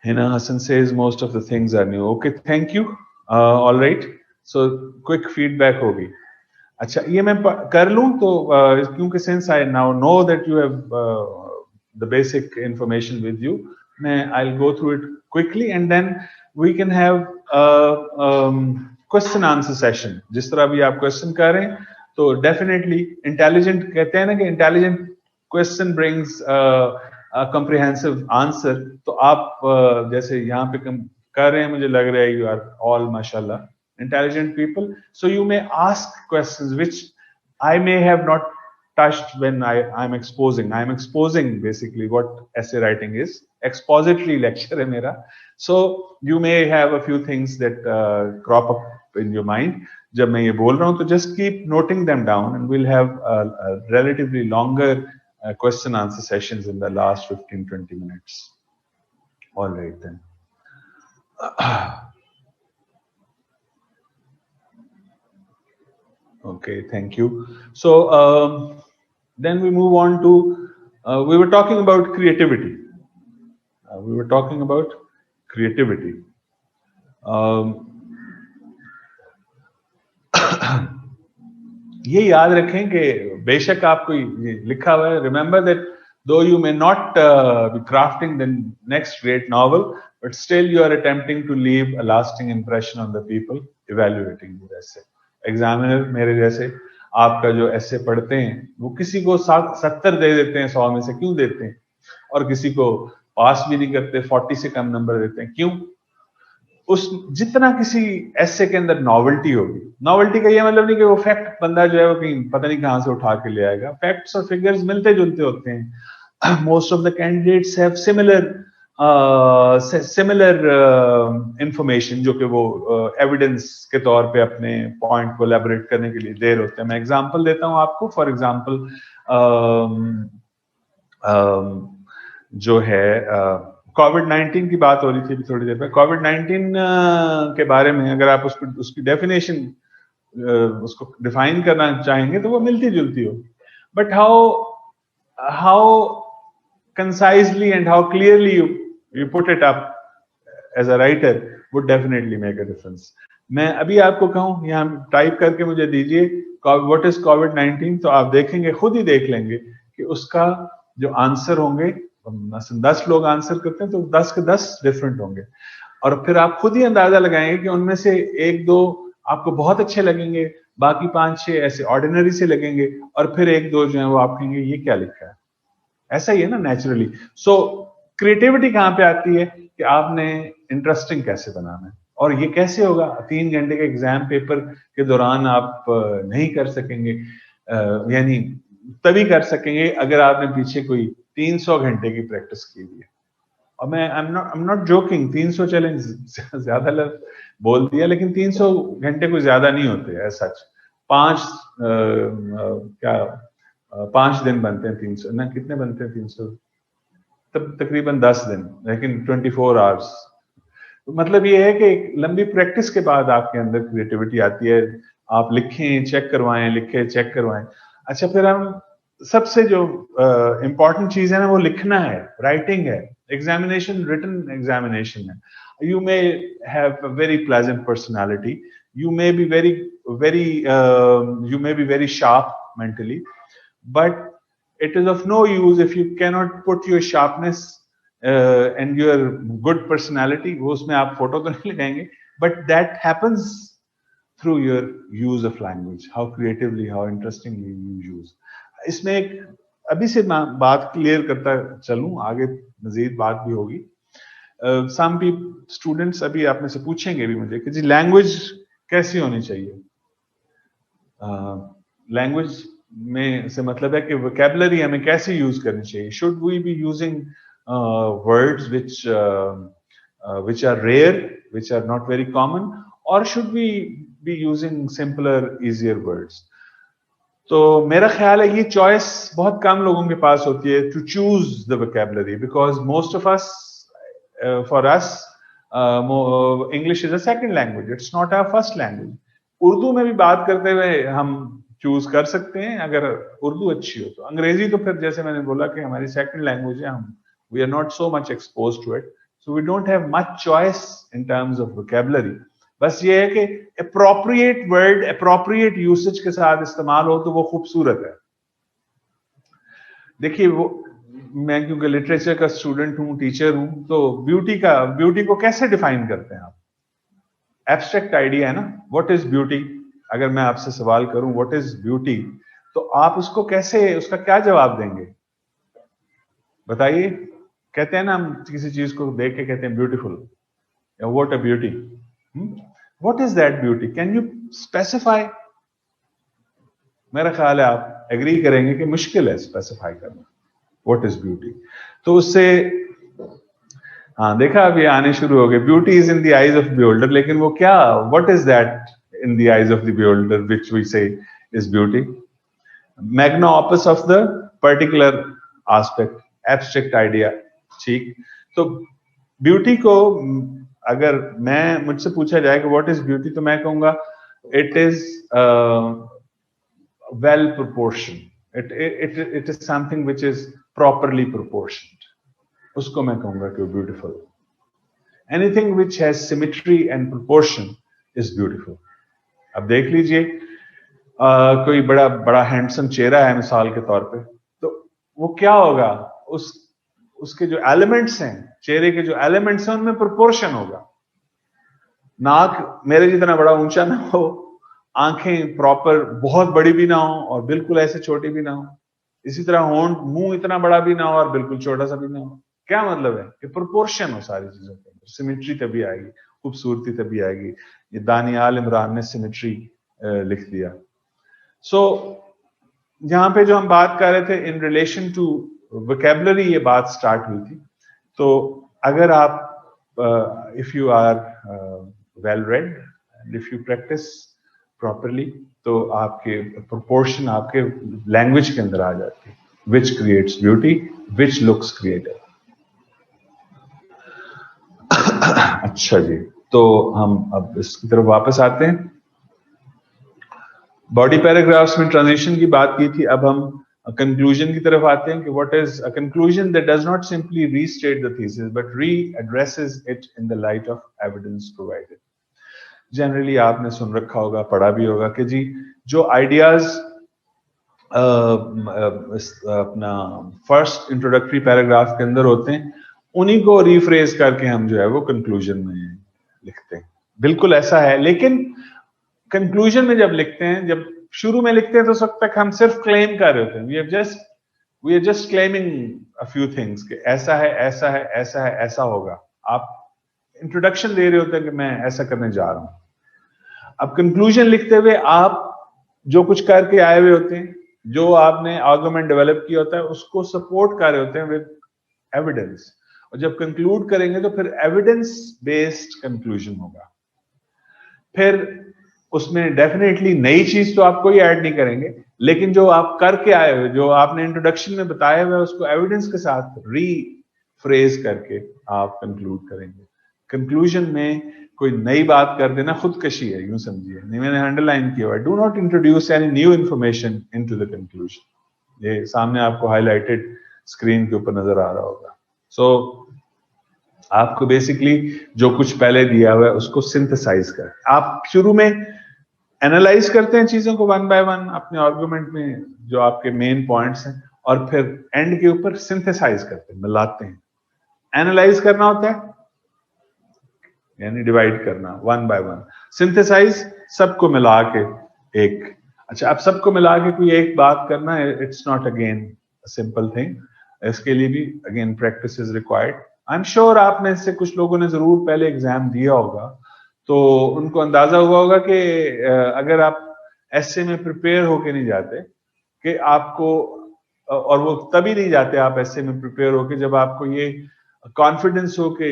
Hina Hassan says most of the things are new. Okay, thank you. All right. So quick feedback होगी. अच्छा ये मैं कर लूँ तो क्योंकि since I now know that you have the basic information with you, I'll go through it quickly and then we can have question answer session. जिस तरह भी आप question करें तो definitely intelligent कहते हैं ना कि intelligent question brings comprehensive answer. तो आप जैसे यहाँ पे कर रहे हैं मुझे लग रहा है you are all mashallah intelligent people, so you may ask questions which I may have not touched when I'm exposing. I'm exposing basically what essay writing is. Expository lecture है मेरा. So you may have a few things that crop up in your mind जब मैं ये बोल रहा हूँ, तो just keep noting them down and we'll have a relatively longer question answer sessions in the last 15-20 minutes. All right then. Okay, thank you. So then we move on to we were talking about creativity. ये याद रखें कि बेशक आपको लिखा हुआ है, remember that though you may not be crafting the next great novel, but still you are attempting to leave a lasting impression on the people evaluating your essay. Examiner मेरे जैसे आपका जो essay पढ़ते हैं वो किसी को 70 दे देते हैं 100 में से, क्यों देते हैं? और किसी को पास भी नहीं करते, 40 से कम नंबर देते हैं, क्यों? उस जितना किसी ऐसे के अंदर नॉवेल्टी होगी, नॉवेल्टी का ये मतलब नहीं कि वो फैक्ट बंदा जो है वो कहीं पता नहीं कहां से उठा के ले आएगा. फैक्ट्स और फिगर्स मिलते जुलते होते हैं. Most of the candidates have similar information जो कि वो एविडेंस के तौर पे अपने पॉइंट को एलैबोरेट करने के लिए दे रहे होते हैं. मैं एग्जांपल देता हूं आपको. फॉर एग्जांपल जो है कोविड-19 की बात हो रही थी थोड़ी देर पहले. कोविड-19 के बारे में अगर आप उसकी डेफिनेशन उसको डिफाइन करना चाहेंगे तो वो मिलती जुलती हो, but how concisely and how clearly you put it up as a writer would definitely make a difference. मैं अभी आपको कहूं यहाँ टाइप करके मुझे दीजिए व्हाट इज कोविड-19, तो आप देखेंगे, खुद ही देख लेंगे कि उसका जो आंसर होंगे, 10 लोग आंसर करते हैं तो 10 के 10 डिफरेंट होंगे, और फिर आप खुद ही अंदाजा लगाएंगे कि उनमें से 1-2 आपको बहुत अच्छे लगेंगे, बाकी 5-6 ऐसे ऑर्डिनरी से लगेंगे, और फिर 1-2 जो है वो आप कहेंगे ये क्या लिखा है. ऐसा ही है ना नेचुरली. सो क्रिएटिविटी कहाँ पे आती है कि आपने इंटरेस्टिंग कैसे बनाना है, और ये कैसे होगा? 3 घंटे के एग्जाम पेपर के दौरान आप नहीं कर सकेंगे, यानी तभी कर सकेंगे अगर आपने पीछे कोई 300 घंटे की प्रैक्टिस की हुई है. और मैं I am not joking, 300 challenge ज्यादा बोल दिया, लेकिन 300 घंटे कोई ज्यादा नहीं होते है सच. 5 दिन बनते हैं 300 ना, कितने बनते हैं 300? तब तकरीबन 10 दिन, लेकिन 24 आवर्स. तो मतलब ये है कि एक लंबी प्रैक्टिस के बाद आपके अंदर क्रिएटिविटी आती है. आप लिखें, चेक करवाएं, लिखें, चेक करवाएं. अच्छा, फिर हम सबसे जो इम्पोर्टेंट चीज है ना वो लिखना है, राइटिंग है. एग्जामिनेशन रिटन एग्जामिनेशन है. You may have a very pleasant personality, you may be very sharp mentally, but it is of no use if you cannot put your sharpness and your good personality. वो उसमें आप photo तो नहीं लगाएंगे, but that happens through your use of language, how creatively, how interestingly you use. इसमें एक अभी से बात क्लियर करता चलूं, आगे मजीद बात भी होगी. some स्टूडेंट्स अभी आप में से पूछेंगे भी मुझे कि जी लैंग्वेज कैसी होनी चाहिए. लैंग्वेज में से मतलब है कि वोकैबुलरी हमें कैसे यूज करनी चाहिए. Should we be using words which which are rare, which are not very common, or should we be using simpler, easier words? तो मेरा ख्याल है ये चॉइस बहुत कम लोगों के पास होती है to choose the vocabulary, because most of us, for us, English is a second language. It's not our first language. Urdu में भी बात करते हुए हम चूज कर सकते हैं अगर उर्दू अच्छी हो तो. अंग्रेजी तो फिर जैसे मैंने बोला कि हमारी सेकंड लैंग्वेज है, हम we are not so much exposed to it, so we don't have much choice in terms of vocabulary. बस ये है कि appropriate word appropriate usage के साथ इस्तेमाल हो तो वो खूबसूरत है. देखिए वो मैं क्योंकि लिटरेचर का स्टूडेंट हूँ, टीचर हूँ, तो ब्यूटी को कैसे डिफाइन करते हैं आप? एब्स्ट्रैक्ट आइडिया है ना, व्हाट इज ब्यूटी. अगर मैं आपसे सवाल करूं व्हाट इज ब्यूटी, तो आप उसको कैसे, उसका क्या जवाब देंगे? बताइए. कहते हैं ना हम किसी चीज को देख के कहते हैं ब्यूटीफुल या what a beauty. What is that beauty? Can you specify? मेरा ख्याल है आप एग्री करेंगे कि मुश्किल है स्पेसिफाई करना व्हाट इज ब्यूटी. तो उससे हाँ देखा अभी आने शुरू हो गए. Beauty is in the eyes of beholder, लेकिन वो क्या, what is that in the eyes of the beholder which we say is beauty? Magna opus of the particular aspect, abstract idea. ठीक. तो ब्यूटी को अगर मैं मुझसे पूछा जाए कि what is beauty, तो मैं कहूंगा it is well proportioned. It is something which is properly proportioned. उसको मैं कहूंगा कि beautiful. Anything which has symmetry and proportion is beautiful. अब देख लीजिए कोई बड़ा बड़ा हैंडसम चेहरा है मिसाल के तौर पे, तो वो क्या होगा, उसके जो एलिमेंट्स हैं, चेहरे के जो एलिमेंट्स हैं उनमें प्रोपोर्शन होगा. नाक मेरे जितना बड़ा ऊंचा ना हो, आंखें प्रॉपर बहुत बड़ी भी ना हो और बिल्कुल ऐसे छोटी भी ना हो, इसी तरह होंठ मुंह इतना बड़ा भी ना हो और बिल्कुल छोटा सा भी ना हो. क्या मतलब है कि प्रोपोर्शन हो सारी चीजों के अंदर. सिमेट्री तभी आएगी, खूबसूरती तभी आएगी. ये दानियाल इमरान ने सिमेट्री लिख दिया. सो यहाँ पे जो हम बात कर रहे थे इन रिलेशन टू वोकैबुलरी, ये बात स्टार्ट हुई थी. तो अगर आप if you are well read and if you practise properly, तो आपके प्रोपोर्शन आपके लैंग्वेज के अंदर आ जाती है, which creates beauty, which looks creative. अच्छा जी, तो हम अब इसकी तरफ वापस आते हैं. बॉडी पैराग्राफ्स में ट्रांजिशन की बात की थी. अब हम कंक्लूजन की तरफ आते हैं कि what is a conclusion that does not simply restate the thesis but readdresses it in the light of evidence provided. Generally आपने सुन रखा होगा, पढ़ा भी होगा कि जी जो आइडियाज अपना फर्स्ट इंट्रोडक्टरी पैराग्राफ के अंदर होते हैं, उन्हीं को रिफ्रेज करके हम जो है वो कंक्लूजन में लिखते हैं. बिल्कुल ऐसा है. लेकिन कंक्लूजन में जब लिखते हैं, जब शुरू में लिखते हैं, तो उस वक्त तक हम सिर्फ क्लेम कर रहे होते हैं. We are just claiming a few things कि ऐसा है, ऐसा है, ऐसा है, ऐसा होगा. आप इंट्रोडक्शन दे रहे होते हैं कि मैं ऐसा करने जा रहा हूं. अब कंक्लूजन लिखते हुए आप जो कुछ करके आए हुए होते हैं, जो आपने आर्गुमेंट डेवलप किया होता है, उसको सपोर्ट कर रहे होते हैं विद एविडेंस. और जब कंक्लूड करेंगे तो फिर एविडेंस बेस्ड कंक्लूजन होगा. फिर उसमें डेफिनेटली नई चीज तो आप कोई ऐड नहीं करेंगे, लेकिन जो आप करके आए हुए, जो आपने इंट्रोडक्शन में बताया हुआ है, उसको एविडेंस के साथ रीफ्रेज करके आप कंक्लूड करेंगे. कंक्लूजन में कोई नई बात कर देना खुदकशी है, यूं समझिए. मैंने अंडरलाइन किया हुआ, do not introduce any new information into the conclusion. ये सामने आपको हाईलाइटेड स्क्रीन के ऊपर नजर आ रहा होगा. सो आपको बेसिकली जो कुछ पहले दिया हुआ है उसको सिंथेसाइज कर, आप शुरू में एनालाइज करते हैं चीजों को वन बाय वन अपने आर्गुमेंट में जो आपके मेन पॉइंट्स हैं, और फिर एंड के ऊपर सिंथेसाइज करते हैं, मिलाते हैं. एनालाइज करना होता है यानी डिवाइड करना वन बाय वन. सिंथेसाइज सबको मिला के एक. अच्छा, अब सबको मिला के कोई एक बात करना, it's not again simple thing. इसके लिए भी again practice is required. I am sure आप में से कुछ लोगों ने जरूर पहले एग्जाम दिया होगा, तो उनको अंदाजा हुआ होगा कि अगर आप एसए में प्रिपेयर होके नहीं जाते कि आपको, और वो तभी नहीं जाते आप एसए में प्रिपेयर होके जब आपको ये कॉन्फिडेंस हो कि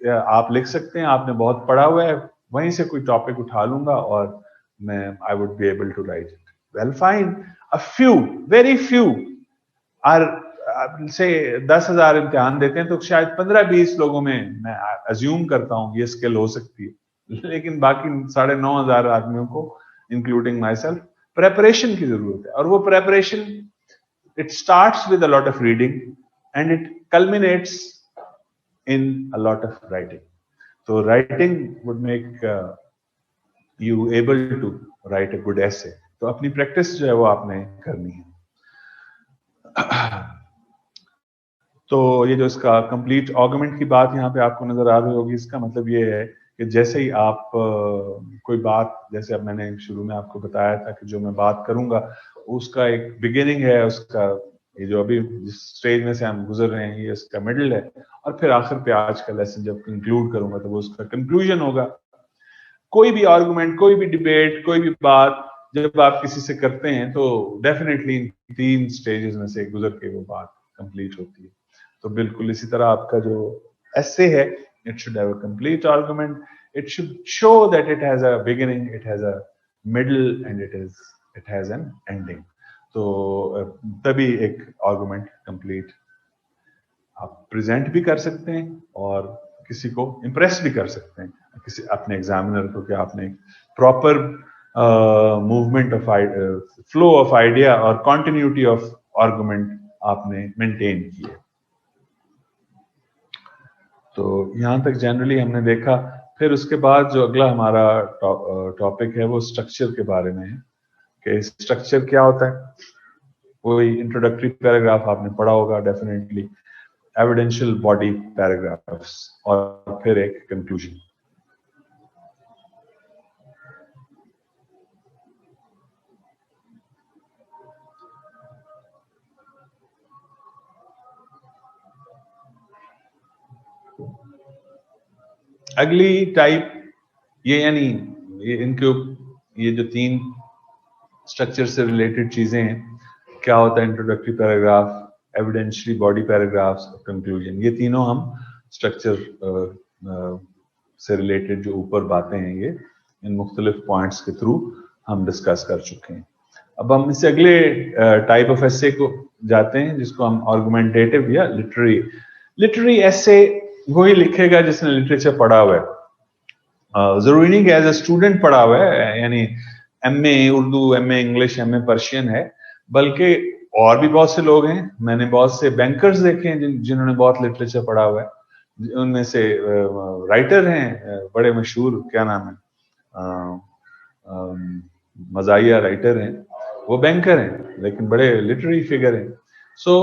आप लिख सकते हैं, आपने बहुत पढ़ा हुआ है, वहीं से कोई टॉपिक उठा लूंगा और मैं I would be able to write it well fine. A few, very few are से 10,000 इम्तिहान देते हैं तो शायद 15-20 लोगों में मैं अज्यूम करता हूँ ये स्किल हो सकती है, लेकिन बाकी 9,500 आदमियों को इंक्लूडिंग माई सेल्फ प्रेपरेशन की जरूरत है. और वो preparation it starts with a lot of reading and it कल्मिनेट्स in a lot of writing. So writing would make you able to write a good essay. तो अपनी प्रैक्टिस जो है वो आपने करनी है. तो ये जो इसका कंप्लीट आर्गुमेंट की बात यहाँ पे आपको नजर आ रही होगी, इसका मतलब ये है कि जैसे ही आप कोई बात, जैसे अब मैंने शुरू में आपको बताया था कि जो मैं बात करूंगा उसका एक बिगिनिंग है, उसका ये जो अभी जिस स्टेज में से हम गुजर रहे हैं ये इसका मिडिल है, और फिर आखिर पे आज का लेसन जब कंक्लूड करूंगा तो वो उसका कंक्लूजन होगा. कोई भी आर्गुमेंट, कोई भी डिबेट, कोई भी बात जब आप किसी से करते हैं तो डेफिनेटली 3 स्टेजेस में से गुजर के वो बात कंप्लीट होती है. तो बिल्कुल इसी तरह आपका जो एसे है, it should have a complete argument, it should show that it has a beginning, it has a middle and it has an ending. तो तभी एक आर्गुमेंट कंप्लीट आप प्रेजेंट भी कर सकते हैं और किसी को इम्प्रेस भी कर सकते हैं, किसी अपने एग्जामिनर को, कि आपने proper movement of flow of idea और कॉन्टिन्यूटी ऑफ आर्गुमेंट आपने मेंटेन की है. तो यहां तक जनरली हमने देखा. फिर उसके बाद जो अगला हमारा टॉपिक है वो स्ट्रक्चर के बारे में है कि स्ट्रक्चर क्या होता है. वही इंट्रोडक्टरी पैराग्राफ आपने पढ़ा होगा डेफिनेटली, एविडेंशियल बॉडी पैराग्राफ्स, और फिर एक कंक्लूजन. अगली टाइप ये, यानी ये जो 3 स्ट्रक्चर से रिलेटेड चीजें हैं, क्या होता है इंट्रोडक्टरी पैराग्राफ, एविडेंशियली बॉडी पैराग्राफ्स और कंक्लूजन, ये तीनों हम स्ट्रक्चर से रिलेटेड जो ऊपर बातें हैं ये इन मुख्तलिफ पॉइंट्स के थ्रू हम डिस्कस कर चुके हैं. अब हम इससे अगले टाइप ऑफ एसे को जाते हैं जिसको हम आर्गुमेंटेटिव या लिटरेरी एसे वही लिखेगा जिसने लिटरेचर पढ़ा हुआ है. जरूरी नहीं कि एज ए स्टूडेंट पढ़ा हुआ है, यानी MA Urdu, MA English, MA Persian है, बल्कि और भी बहुत से लोग हैं. मैंने बहुत से बैंकर्स देखे हैं जिन्होंने बहुत लिटरेचर पढ़ा हुआ है. उनमें से राइटर हैं बड़े मशहूर, क्या नाम है, मजाहिया राइटर हैं, वो बैंकर हैं लेकिन बड़े लिटरेरी फिगर हैं. सो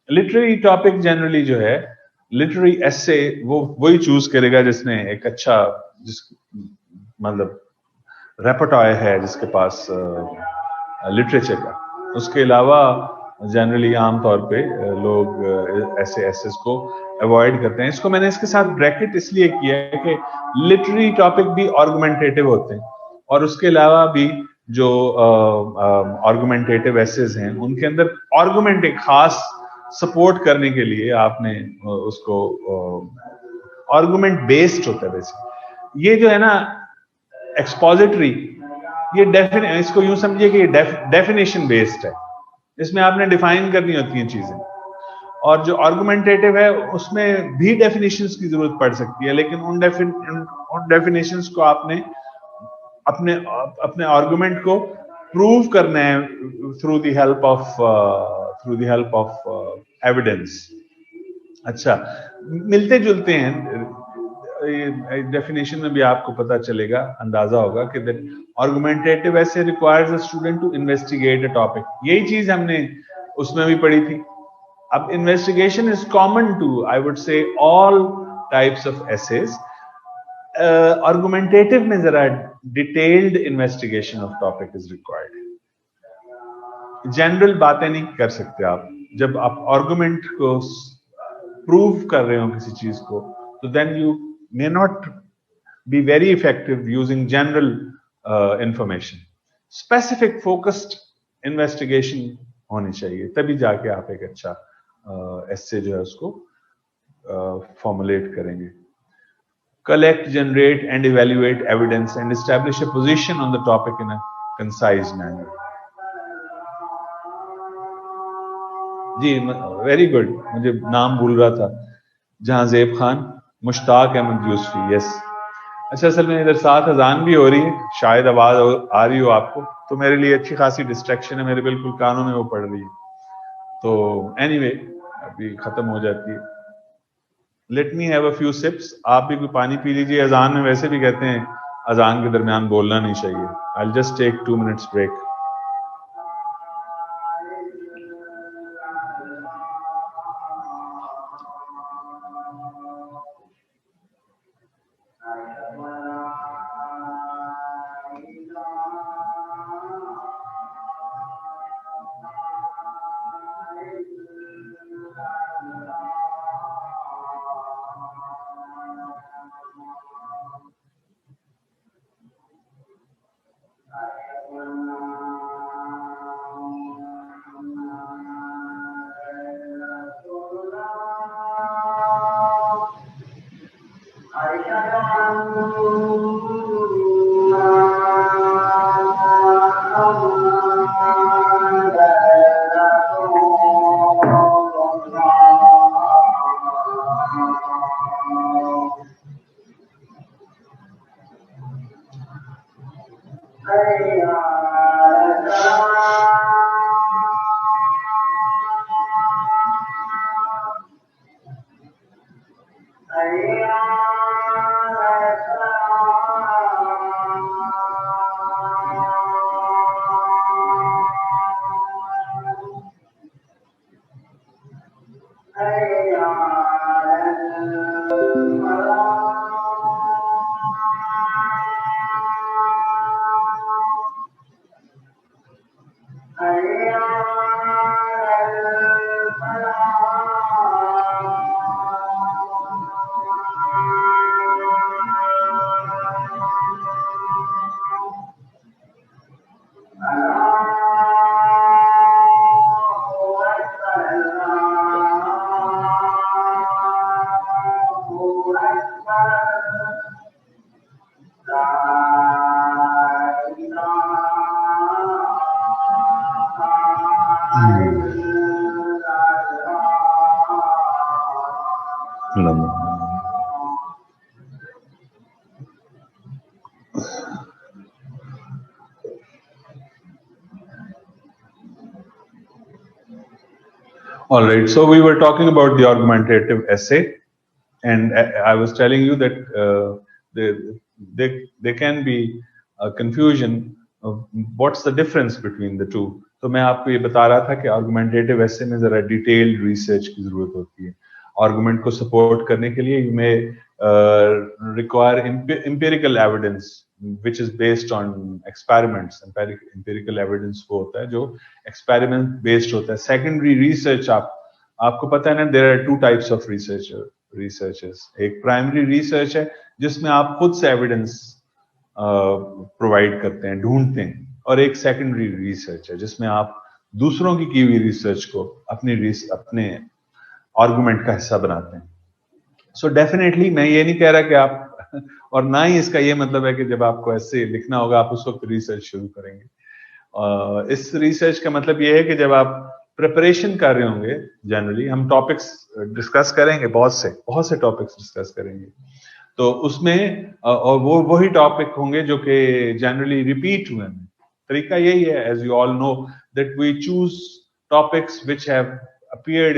लिटरेरी टॉपिक जनरली जो है, लिटरेरी एसे वो वही चूज करेगा जिसने एक अच्छा, जिस मतलब रेपर्टॉय है जिसके पास लिटरेचर का. उसके अलावा जनरली आमतौर पे लोग ऐसे एसेस को अवॉइड करते हैं. इसको मैंने इसके साथ ब्रैकेट इसलिए किया है कि लिटरेरी टॉपिक भी आर्गुमेंटेटिव होते हैं, और उसके अलावा भी जो आर्गुमेंटेटिव एसेस हैं उनके अंदर आर्गुमेंट एक खास सपोर्ट करने के लिए आपने उसको आर्गुमेंट बेस्ड होता है. बेसिक ये जो है ना एक्सपोजिटरी, ये इसको यूं समझिए कि ये डेफिनेशन बेस्ड है. इसमें आपने डिफाइन करनी होती हैं चीजें, और जो आर्गुमेंटेटिव है उसमें भी डेफिनेशंस की जरूरत पड़ सकती है, लेकिन उन डेफिनेशंस को आपने अपने आर्गुमेंट को प्रूव करना है through the help of evidence. अच्छा, मिलते जुलते हैं डेफिनेशन में भी आपको पता चलेगा, अंदाजा होगा कि argumentative essay requires a student to investigate a topic. यही चीज हमने उसमें भी पढ़ी थी. अब investigation is common to, I would say, all types of essays. Argumentative में जरा detailed investigation of topic is required. General बातें नहीं कर सकते आप. जब आप आर्गुमेंट को प्रूव कर रहे हो किसी चीज को, तो then you may not be very effective using general information. Specific focused investigation होनी चाहिए, तभी जाके आप एक अच्छा essay जो है उसको فارمولیٹ کریں گے. Collect, generate and evaluate evidence and establish a position on the topic in a concise manner. جی ویری گڈ, مجھے نام بھول رہا تھا. جہاں زیب خان, مشتاق احمد یوسفی, یس. اچھا, اصل میں ادھر ساتھ اذان بھی ہو رہی ہے, شاید آواز آ رہی ہو آپ کو, تو میرے لیے اچھی خاصی ڈسٹریکشن ہے, میرے بالکل کانوں میں وہ پڑ رہی ہے. تو اینی وے ابھی ختم ہو جاتی ہے. Let me have a few sips. آپ بھی کوئی پانی پی لیجیے. اذان میں ویسے بھی کہتے ہیں اذان کے درمیان بولنا نہیں چاہیے. I'll just take 2 minutes break. All right, so we were talking about the argumentative essay, and I was telling you that there can be a confusion of what's the difference between the two. تو میں آپ کو یہ بتا رہا تھا کہ argumentative essay میں ذرا ڈیٹیلڈ ریسرچ کی ضرورت ہوتی ہے. آرگومنٹ کو سپورٹ کرنے کے لیے you may require empirical evidence which is based on experiments. Empirical evidence وہ ہوتا ہے جو experiment based ہوتا ہے. Secondary research آپ کو پتہ ہے نا, there are 2 types of researchers. ایک primary research ہے جس میں آپ خود سے ایویڈنس پرووائڈ کرتے ہیں, ڈھونڈتے ہیں, اور ایک سیکنڈری ریسرچ ہے جس میں آپ دوسروں کی ہوئی ریسرچ کو اپنے آرگومنٹ کا حصہ بناتے ہیں. سو ڈیفینیٹلی میں یہ نہیں کہہ رہا کہ آپ, اور نہ ہی اس کا یہ مطلب ہے کہ جب آپ کو ایسے لکھنا ہوگا آپ اس وقت ریسرچ شروع کریں گے. اس ریسرچ کا مطلب یہ ہے کہ جب آپ پریپریشن کر رہے ہوں گے, جنرلی ہم ٹاپکس ڈسکس کریں گے, بہت سے ٹاپکس ڈسکس کریں گے, تو اس میں اور وہی ٹاپک ہوں گے جو کہ جنرلی ریپیٹ ہوئے ہیں. طریقہ یہی ہے, as you all know that we choose topics which have appeared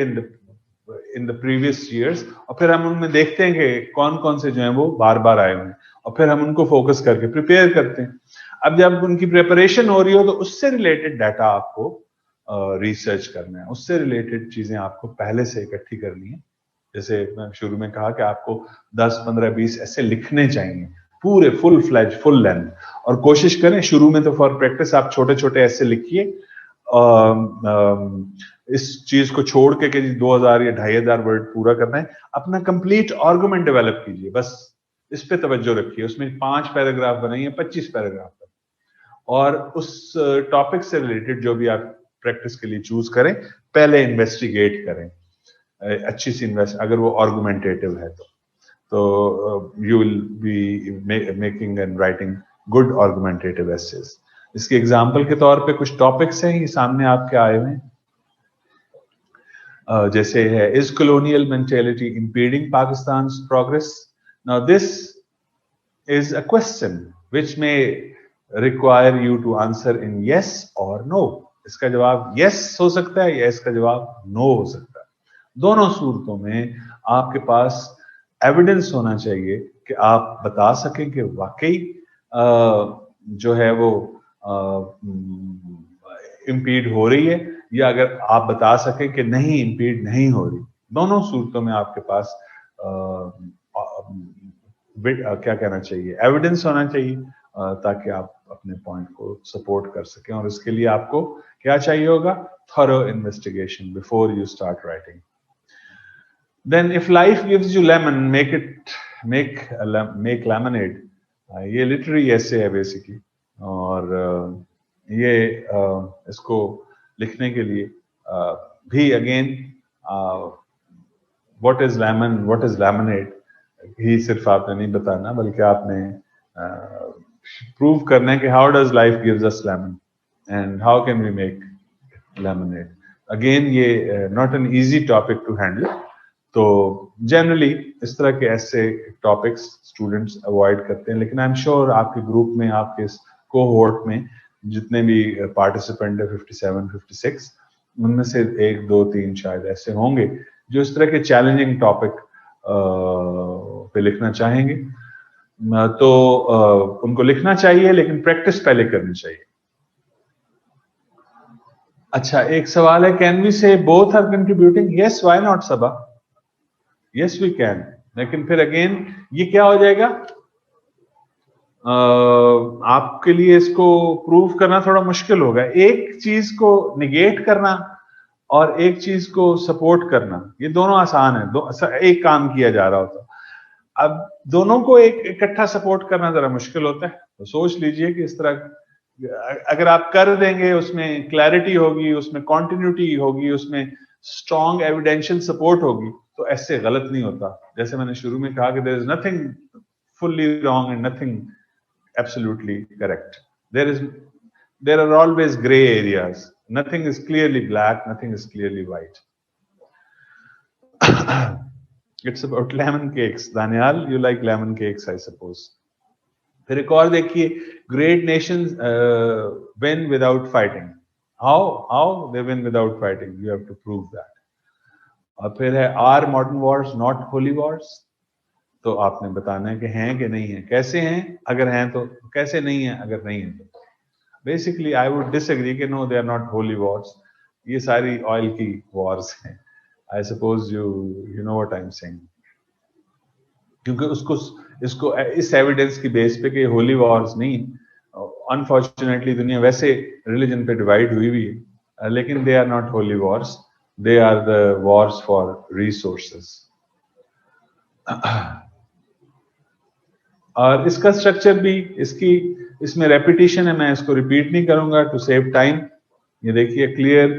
in the previous years, اور پھر ہم ان میں دیکھتے ہیں کہ کون کون سے جو ہیں وہ بار بار آئے ہوئے ہیں, اور پھر ہم ان کو فوکس کر کے پریپیئر کرتے ہیں. اب جب ان کی پریپریشن ہو رہی ہو تو اس سے ریلیٹڈ ڈیٹا آپ کو ریسرچ کرنا ہے, اس سے ریلیٹڈ چیزیں آپ کو پہلے سے اکٹھی کرنی ہے. جیسے میں شروع میں کہا کہ آپ کو 10, 15, 20 ایسے لکھنے چاہیے پورے فل لینتھ, اور کوشش کریں شروع میں تو فار پریکٹس آپ چھوٹے چھوٹے ایسے لکھیے. اس چیز کو چھوڑ کے کہ 2000 یا 2500 ورڈ پورا کرنا ہے, اپنا کمپلیٹ آرگومنٹ ڈیولپ کیجیے, بس اس پہ توجہ رکھیے. اس میں 5 پیراگراف بنائیے, 25 پیراگراف پر, اور اس ٹاپک سے ریلیٹڈ جو بھی آپ پریکٹس کے لیے چوز کریں پہلے انویسٹیگیٹ کریں. अच्छी सी इन्वेस्ट, अगर वो आर्गुमेंटेटिव है तो you will be making and writing good argumentative essays. इसके एग्जांपल के तौर पे कुछ टॉपिक्स हैं, ये सामने आपके आए हुए हैं. जैसे है, is colonial mentality impeding Pakistan's progress? Now this is a question which may require you to answer in yes or no. इसका जवाब yes हो सकता है या इसका जवाब no हो सकता है. दोनों सूरतों में आपके पास एविडेंस होना चाहिए कि आप बता सकें कि वाकई जो है वो इम्पीड हो रही है, या अगर आप बता सकें कि नहीं, इम्पीड नहीं हो रही. दोनों सूरतों में आपके पास क्या कहना चाहिए, एविडेंस होना चाहिए ताकि आप अपने पॉइंट को सपोर्ट कर सकें. और इसके लिए आपको क्या चाहिए होगा? Thorough investigation before you start writing. Then if life gives you lemon, make lemonade. ये लिटरेरी ऐसे है बेसिकली, और ये इसको लिखने के लिए भी again what is lemon, what is lemonade ही सिर्फ आपने नहीं बताना, बल्कि आपने प्रूव करना है कि how does life gives us lemon and how can we make lemonade. Again ये not an easy topic to handle. तो जनरली इस तरह के ऐसे टॉपिक्स स्टूडेंट्स अवॉइड करते हैं, लेकिन आई एम श्योर आपके ग्रुप में, आपके इस कोहोर्ट में जितने भी पार्टिसिपेंट है 57, 56, उनमें से 1, 2, 3 शायद ऐसे होंगे जो इस तरह के चैलेंजिंग टॉपिक पे लिखना चाहेंगे. तो उनको लिखना चाहिए, लेकिन प्रैक्टिस पहले करनी चाहिए. अच्छा, एक सवाल है, can we say both are contributing? Yes, why not Saba? Yes we can. लेकिन फिर अगेन ये क्या हो जाएगा, आपके लिए इसको प्रूव करना थोड़ा मुश्किल होगा. एक चीज को निगेट करना और एक चीज को सपोर्ट करना, ये दोनों आसान है. एक काम किया जा रहा होता, अब दोनों को एक इकट्ठा सपोर्ट करना जरा मुश्किल होता है. तो सोच लीजिए कि इस तरह अगर आप कर देंगे, उसमें क्लैरिटी होगी, उसमें कॉन्टिन्यूटी होगी, उसमें स्ट्रॉन्ग एविडेंशियल सपोर्ट होगी, तो ऐसे गलत नहीं होता. जैसे मैंने शुरू में कहा कि there is nothing fully wrong and nothing absolutely correct. There are always gray areas. Nothing is clearly black, nothing is clearly white. It's about lemon cakes. Daniel, you like lemon cakes, I suppose. फिर एक और देखिए, great nations win without fighting. How they win without fighting? You have to prove that. और फिर है, are modern wars not holy wars? तो आपने बताना है कि हैं कि नहीं है. कैसे हैं अगर हैं तो, कैसे नहीं है अगर नहीं है तो. बेसिकली आई वुड डिसएग्री कि no, they are not holy wars. ये सारी ऑयल की वॉर्स हैं. I suppose you know what I am saying, क्योंकि इसको इस एविडेंस की बेस पे कि होली वॉर्स नहीं. अनफॉर्चुनेटली दुनिया वैसे रिलीजन पे डिवाइड हुई है, लेकिन they are not holy wars, they are the wars for resources. और इसका स्ट्रक्चर भी, इसमें रेपिटेशन है, मैं इसको रिपीट नहीं करूंगा टू सेव टाइम. ये देखिए, clear,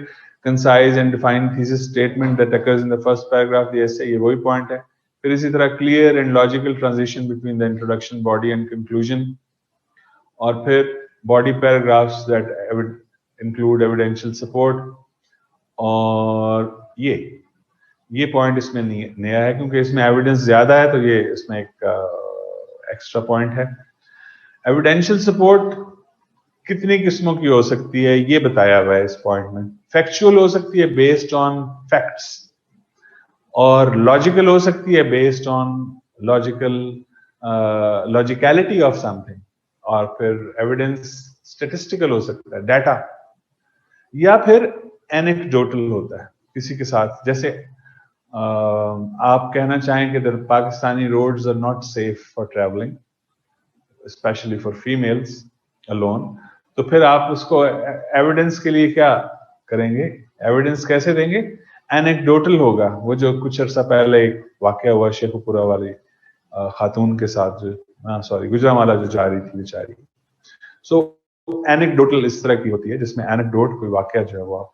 concise and defined thesis statement that occurs in the first paragraph the essay, ये वही पॉइंट है. फिर इसी तरह clear and logical transition between the introduction, body and conclusion. और फिर body paragraphs that include evidential support. और ये पॉइंट इसमें नया है, क्योंकि इसमें एविडेंस ज्यादा है, तो ये इसमें एक एक्स्ट्रा पॉइंट है. एविडेंशियल सपोर्ट कितनी किस्मों की हो सकती है ये बताया हुआ है इस पॉइंट में. फैक्चुअल हो सकती है बेस्ड ऑन फैक्ट्स, और लॉजिकल हो सकती है बेस्ड ऑन लॉजिकलिटी ऑफ समथिंग. और फिर एविडेंस स्टैटिस्टिकल हो सकता है, डाटा, या फिर एनेक्डोटल होता है किसी के साथ. जैसे आप कहना चाहें कि Pakistani roads are not safe for travelling, specially for females alone, तो फिर आप उसको एविडेंस के लिए क्या करेंगे, एविडेंस कैसे देंगे? एनेक्डोटल होगा. वो जो कुछ अर्सा पहले एक वाकया हुआ शेखुपुरा वाली खातून के साथ, जो गुजरांवाला जो जा रही थी बेचारी. सो एनेक्डोटल इस तरह की होती है जिसमें एनेक्डोट, कोई वाकया जो है वो आप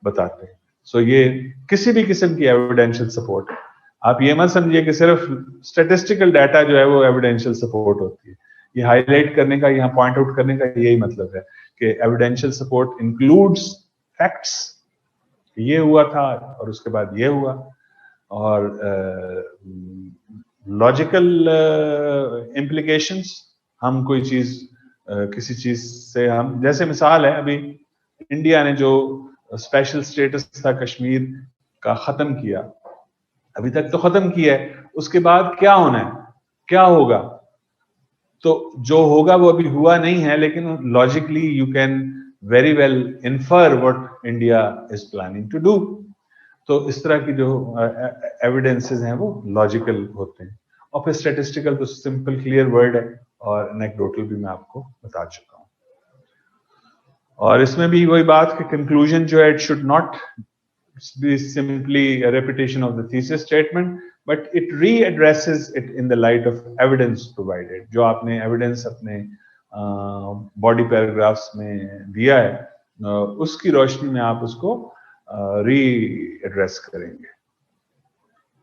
बताते हैं. सो ये किसी भी किस्म की एविडेंशियल सपोर्ट है। आप ये मत समझिए कि सिर्फ स्टैटिस्टिकल डाटा जो है वो एविडेंशियल सपोर्ट होती है। ये हाईलाइट करने का, यहाँ पॉइंट आउट करने का यही मतलब है कि एविडेंशियल सपोर्ट इंक्लूड्स फैक्ट्स, ये हुआ था और उसके बाद ये हुआ, और लॉजिकल इम्प्लीकेशंस। हम कोई चीज किसी चीज से, हम जैसे मिसाल है, अभी इंडिया ने जो स्पेशल स्टेटस था कश्मीर का खत्म किया, अभी तक तो खत्म किया है, उसके बाद क्या होना है, क्या होगा, तो जो होगा वो अभी हुआ नहीं है, लेकिन logically you can very well infer what India is planning to do. तो इस तरह की जो एविडेंसेस हैं वो लॉजिकल होते हैं। और फिर स्टैटिस्टिकल तो सिंपल क्लियर वर्ड है, और एनेक्डोटल भी मैं आपको बता चुका हूं। और इसमें भी वही बात कि कंक्लूजन जो है, it should not be simply a repetition of the thesis statement, but it readdresses it in the light of evidence provided. जो आपने evidence अपने body paragraphs में दिया है, उसकी रोशनी में आप उसको readdress करेंगे।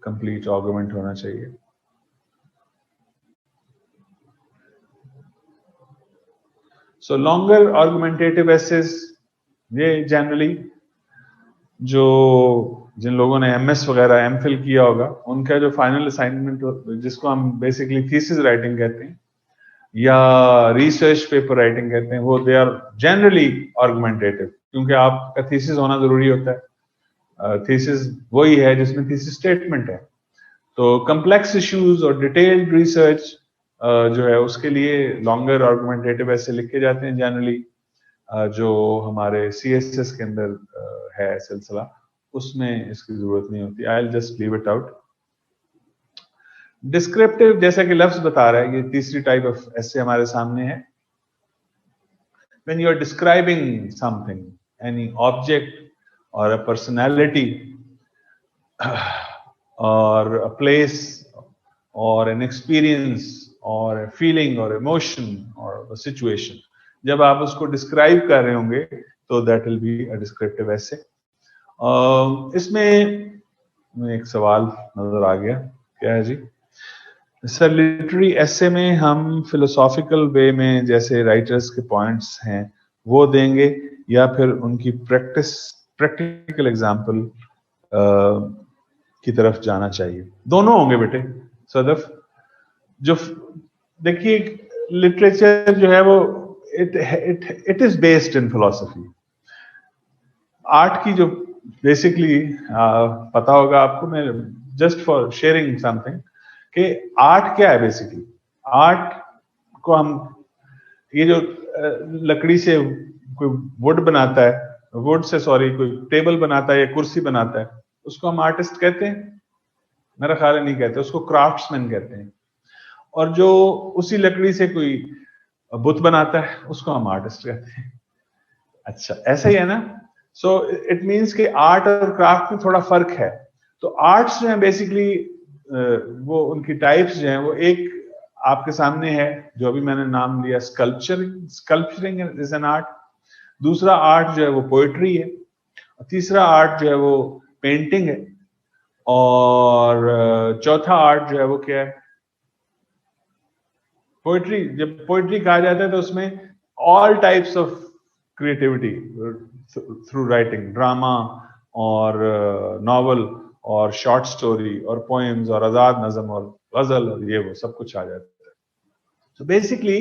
complete argument होना चाहिए। So longer argumentative essays, ये generally जो जिन लोगों ने एमएस वगैरह एमफिल किया होगा, उनका जो फाइनल असाइनमेंट, जिसको हम बेसिकली थीसिस राइटिंग कहते हैं या रिसर्च पेपर राइटिंग कहते हैं, वो दे आर जनरली आर्गुमेंटेटिव, क्योंकि आपका थीसिस होना जरूरी होता है। थीसिस वही है जिसमें थीसिस स्टेटमेंट है। तो कम्प्लेक्स इश्यूज और डिटेल्ड रिसर्च जो है, उसके लिए लॉन्गर आर्गुमेंटेटिव ऐसे लिखे जाते हैं जनरली। जो हमारे सीएसएस के अंदर है सिलसिला, उसमें इसकी जरूरत नहीं होती। I will just leave it out. Descriptive, जैसा कि लफ्ज बता रहा है, ये तीसरी टाइप ऑफ ऐसे हमारे सामने है। When you are describing something, any object और अ पर्सनैलिटी और अ प्लेस और एन एक्सपीरियंस और a feeling और emotion और a situation, जब आप उसको डिस्क्राइब कर रहे होंगे तो that will be a descriptive essay। इसमें एक सवाल नजर आ गया, क्या है जी? सर, लिटरेरी एसे में हम फिलोसॉफिकल वे में जैसे राइटर्स के पॉइंट्स हैं वो देंगे, या फिर उनकी प्रैक्टिकल एग्जाम्पल की तरफ जाना चाहिए? दोनों होंगे बेटे सदफ। जो देखिए, लिटरेचर जो है वो it is based in philosophy. Art की जो बेसिकली पता होगा आपको, मैं जस्ट फॉर शेयरिंग समथिंग, कि आर्ट क्या है बेसिकली। आर्ट को हम, ये जो लकड़ी से कोई वुड बनाता है, कोई टेबल बनाता है या कुर्सी बनाता है, उसको हम आर्टिस्ट कहते हैं? मेरा ख्याल है नहीं कहते, उसको क्राफ्ट्समैन कहते हैं। और जो उसी लकड़ी से कोई बुत बनाता है, उसको हम आर्टिस्ट कहते हैं। अच्छा, ऐसा ही है ना? सो इट मीन्स कि आर्ट और क्राफ्ट में थोड़ा फर्क है। तो आर्ट्स जो है बेसिकली, वो उनकी टाइप्स जो हैं, वो एक आपके सामने है जो अभी मैंने नाम लिया स्कल्पचरिंग इज एन आर्ट। दूसरा आर्ट जो है वो पोएट्री है। तीसरा आर्ट जो है वो पेंटिंग है। और चौथा आर्ट जो है वो क्या है? पोएट्री। जब पोएट्री कहा जाता है तो उसमें all types of creativity through writing, drama और नॉवल और शॉर्ट स्टोरी और पोएम्स और आजाद नज़म और गजल और ये वो सब कुछ आ जाता है। तो बेसिकली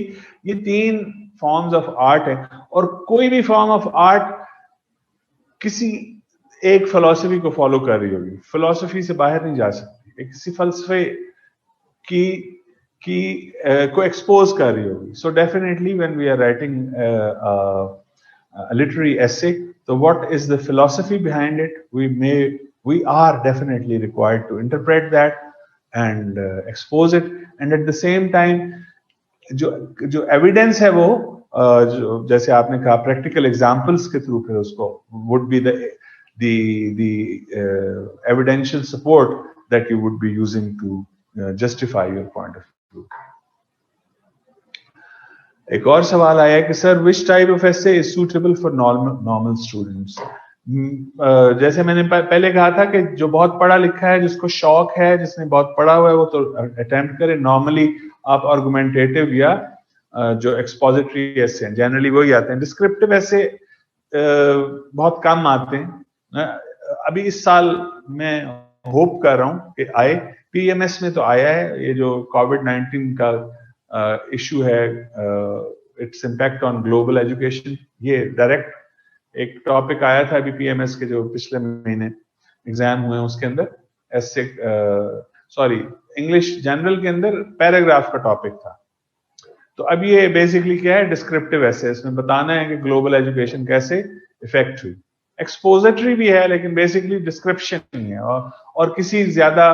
ये 3 फॉर्म्स ऑफ आर्ट है, और कोई भी फॉर्म ऑफ आर्ट किसी एक फिलॉसफी को फॉलो कर रही होगी, फिलॉसफी से बाहर नहीं जा सकती, किसी फलसफे को एक्सपोज कर रही होगी। So definitely when we are writing a literary essay, so what is the philosophy behind it? We are definitely required to interpret that and expose it, and at the same time जो evidence है वो जो जैसे आपने कहा practical examples के through फिर उसको would be the evidential support that you would be using to justify your point of view. एक और सवाल आया है कि sir which type of essay is suitable for normal students? جیسے میں نے پہلے کہا تھا کہ جو بہت پڑھا لکھا ہے, جس کو شوق ہے, جس نے بہت پڑھا ہوا ہے, وہ تو اٹیمپٹ کرے. نارملی آپ آرگومنٹیٹو یا جو ایکسپوزیٹری ایسے ہیں جنرلی وہی آتے ہیں. ڈسکرپٹیو ایسے بہت کم آتے ہیں. ابھی اس سال میں ہوپ کر رہا ہوں کہ آئے. پی ایم ایس میں تو آیا ہے. یہ جو کووڈ-19 کا ایشو ہے, its impact on global education, یہ ڈائریکٹ ایک ٹاپک آیا تھا ابھی پی ایم ایس کے جو پچھلے مہینے ایگزام ہوئے ہیں, اس کے اندر ایسے انگلش جنرل کے اندر پیراگراف کا ٹاپک تھا. تو اب یہ بیسکلی کیا ہے, ڈسکرپٹیو ایسے, اس میں بتانا ہے کہ گلوبل ایجوکیشن کیسے افیکٹ ہوئی. ایکسپوزیٹری بھی ہے لیکن بیسکلی ڈسکرپشن ہی ہے, اور کسی زیادہ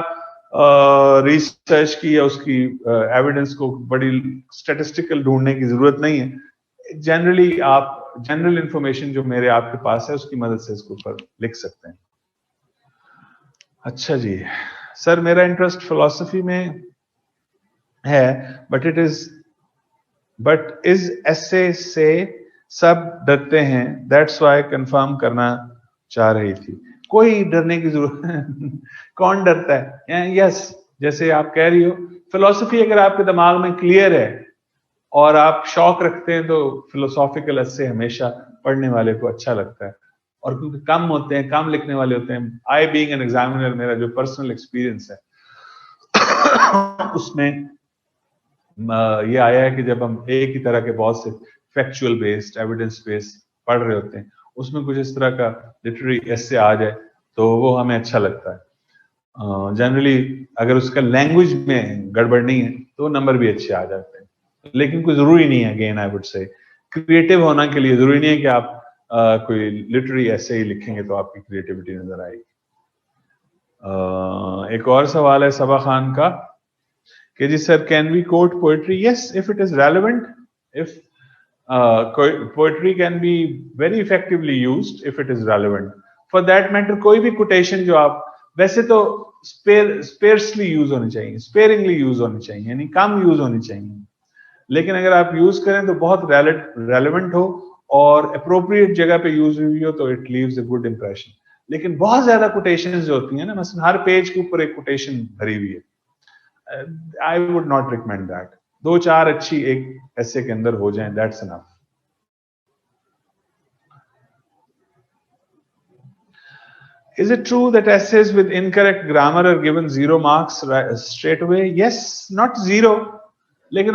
ریسرچ کی یا اس کی ایویڈنس کو بڑی اسٹیٹسٹیکل ڈھونڈنے کی ضرورت نہیں ہے. جنرلی آپ جنرل انفارمیشن جو میرے آپ کے پاس ہے اس کی مدد سے اس کے اوپر لکھ سکتے ہیں. اچھا جی سر, میرا انٹرسٹ فلسفی میں ہے, بٹ از ایسے سے سب ڈرتے ہیں, دیٹس وائی کنفرم کرنا چاہ رہی تھی. کوئی ڈرنے کی ضرورت کون ڈرتا ہے؟ یس, جیسے آپ کہہ رہی ہو, فلسفی اگر آپ کے دماغ میں کلیئر ہے اور آپ شوق رکھتے ہیں تو فلوسافیکل ایسے ہمیشہ پڑھنے والے کو اچھا لگتا ہے. اور کیونکہ کم ہوتے ہیں, کم لکھنے والے ہوتے ہیں. آئی بینگ این ایگزامینر, میرا جو پرسنل ایکسپیرینس ہے اس میں یہ آیا ہے کہ جب ہم ایک ہی طرح کے بہت سے فیکچوئل بیسڈ ایویڈنس بیسڈ پڑھ رہے ہوتے ہیں, اس میں کچھ اس طرح کا لٹری ایسے آ جائے تو وہ ہمیں اچھا لگتا ہے. جنرلی اگر اس کا لینگویج میں گڑبڑ نہیں ہے تو نمبر بھی اچھے آ جاتے ہیں. لیکن کوئی ضروری نہیں ہے, again I would say creative ہونا کے لیے ضروری نہیں ہے کہ آپ کوئی لٹری ایسے ہی لکھیں گے تو آپ کی کریٹیوٹی نظر آئے گی. ایک اور سوال ہے صبا خان کا کہ جی sir, can we quote poetry? Yes, if it is relevant. If poetry can be very effectively used if it is relevant. For that matter, کوئی بھی کوٹیشن جو آپ, ویسے تو sparsely یوز ہونی چاہیے, sparingly یوز ہونی چاہیے, یعنی کم یوز ہونی چاہیے. لیکن اگر آپ یوز کریں تو بہت ریلیونٹ ہو اور اپروپریٹ جگہ پہ یوز ہوئی ہو تو it leaves a good impression. لیکن بہت زیادہ کوٹیشن جو ہوتی ہیں نا, مثلا ہر پیج کے اوپر ایک کوٹیشن بھری ہوئی ہے, I would not recommend that. 2-4 اچھی ایک ایسے کے اندر ہو جائیں, that's enough. Is it true that essays with incorrect grammar are given 0 marks straight away? Yes, not 0. لیکن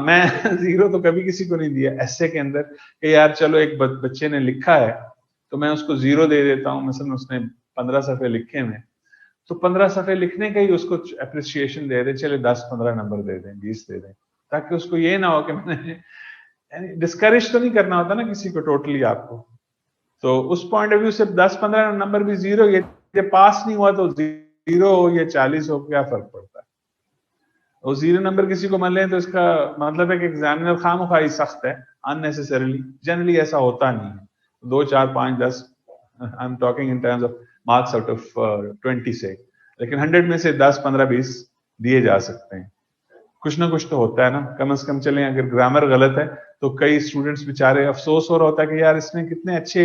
میں 0 تو کبھی کسی کو نہیں دیا ایسے کے اندر کہ یار چلو ایک بچے نے لکھا ہے تو میں اس کو 0 دے دیتا ہوں. مثلا اس نے 15 صفحے لکھے میں, تو 15 صفحے لکھنے کا ہی اس کو اپریسیشن دے دیں, چلے 10-15 نمبر دے دیں, 20 دے دیں, تاکہ اس کو یہ نہ ہو کہ میں نے ڈسکریج تو نہیں کرنا ہوتا نا کسی کو ٹوٹلی آپ کو. تو اس پوائنٹ آف ویو سے 10-15 نمبر بھی 0, یہ پاس نہیں ہوا تو 0 ہو یا 40 ہو, کیا فرق پڑتا ہے. اور 0 نمبر کسی کو مل لیں تو اس کا مطلب ہے کہ ایگزامینر خواہی سخت ہے, unnecessarily. جنرلی ایسا ہوتا نہیں ہے. 2, 4, 5, 10 I'm talking in terms of marks out of 20 سے, لیکن 100 میں سے 10, 15, 20 دیے جا سکتے ہیں. کچھ نہ کچھ تو ہوتا ہے نا, کم از کم. چلیں اگر گرامر غلط ہے تو کئی اسٹوڈنٹس بیچارے افسوس ہو رہا ہوتا ہے کہ یار اس نے کتنے اچھے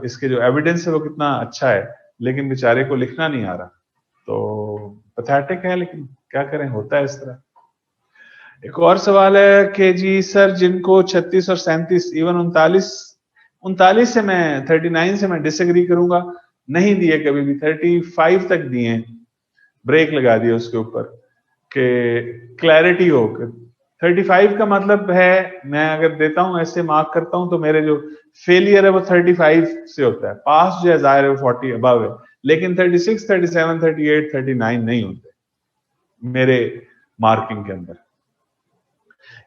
اس کے جو ایویڈنس ہے وہ کتنا اچھا ہے, لیکن بیچارے کو لکھنا نہیں آ رہا. تو پیتھیٹک ہے, لیکن کیا کریں, ہوتا ہے اس طرح. ایک اور سوال ہے کہ جی سر, جن کو 36 اور 37 ایون 39 سے میں 39 سے میں ڈس ایگری کروں گا, نہیں دیے کبھی بھی, 35 تک دیے, بریک لگا دیا اس کے اوپر کہ کلیئرٹی ہو. 35 کا مطلب ہے میں اگر دیتا ہوں ایسے مارک کرتا ہوں تو میرے جو فیلئر ہے وہ 35 سے ہوتا ہے, پاس جو ہے ظاہر ہے 40 ابو ہے, لیکن 36, 37, 38, 39 نہیں ہوتے میرے مارکنگ کے اندر.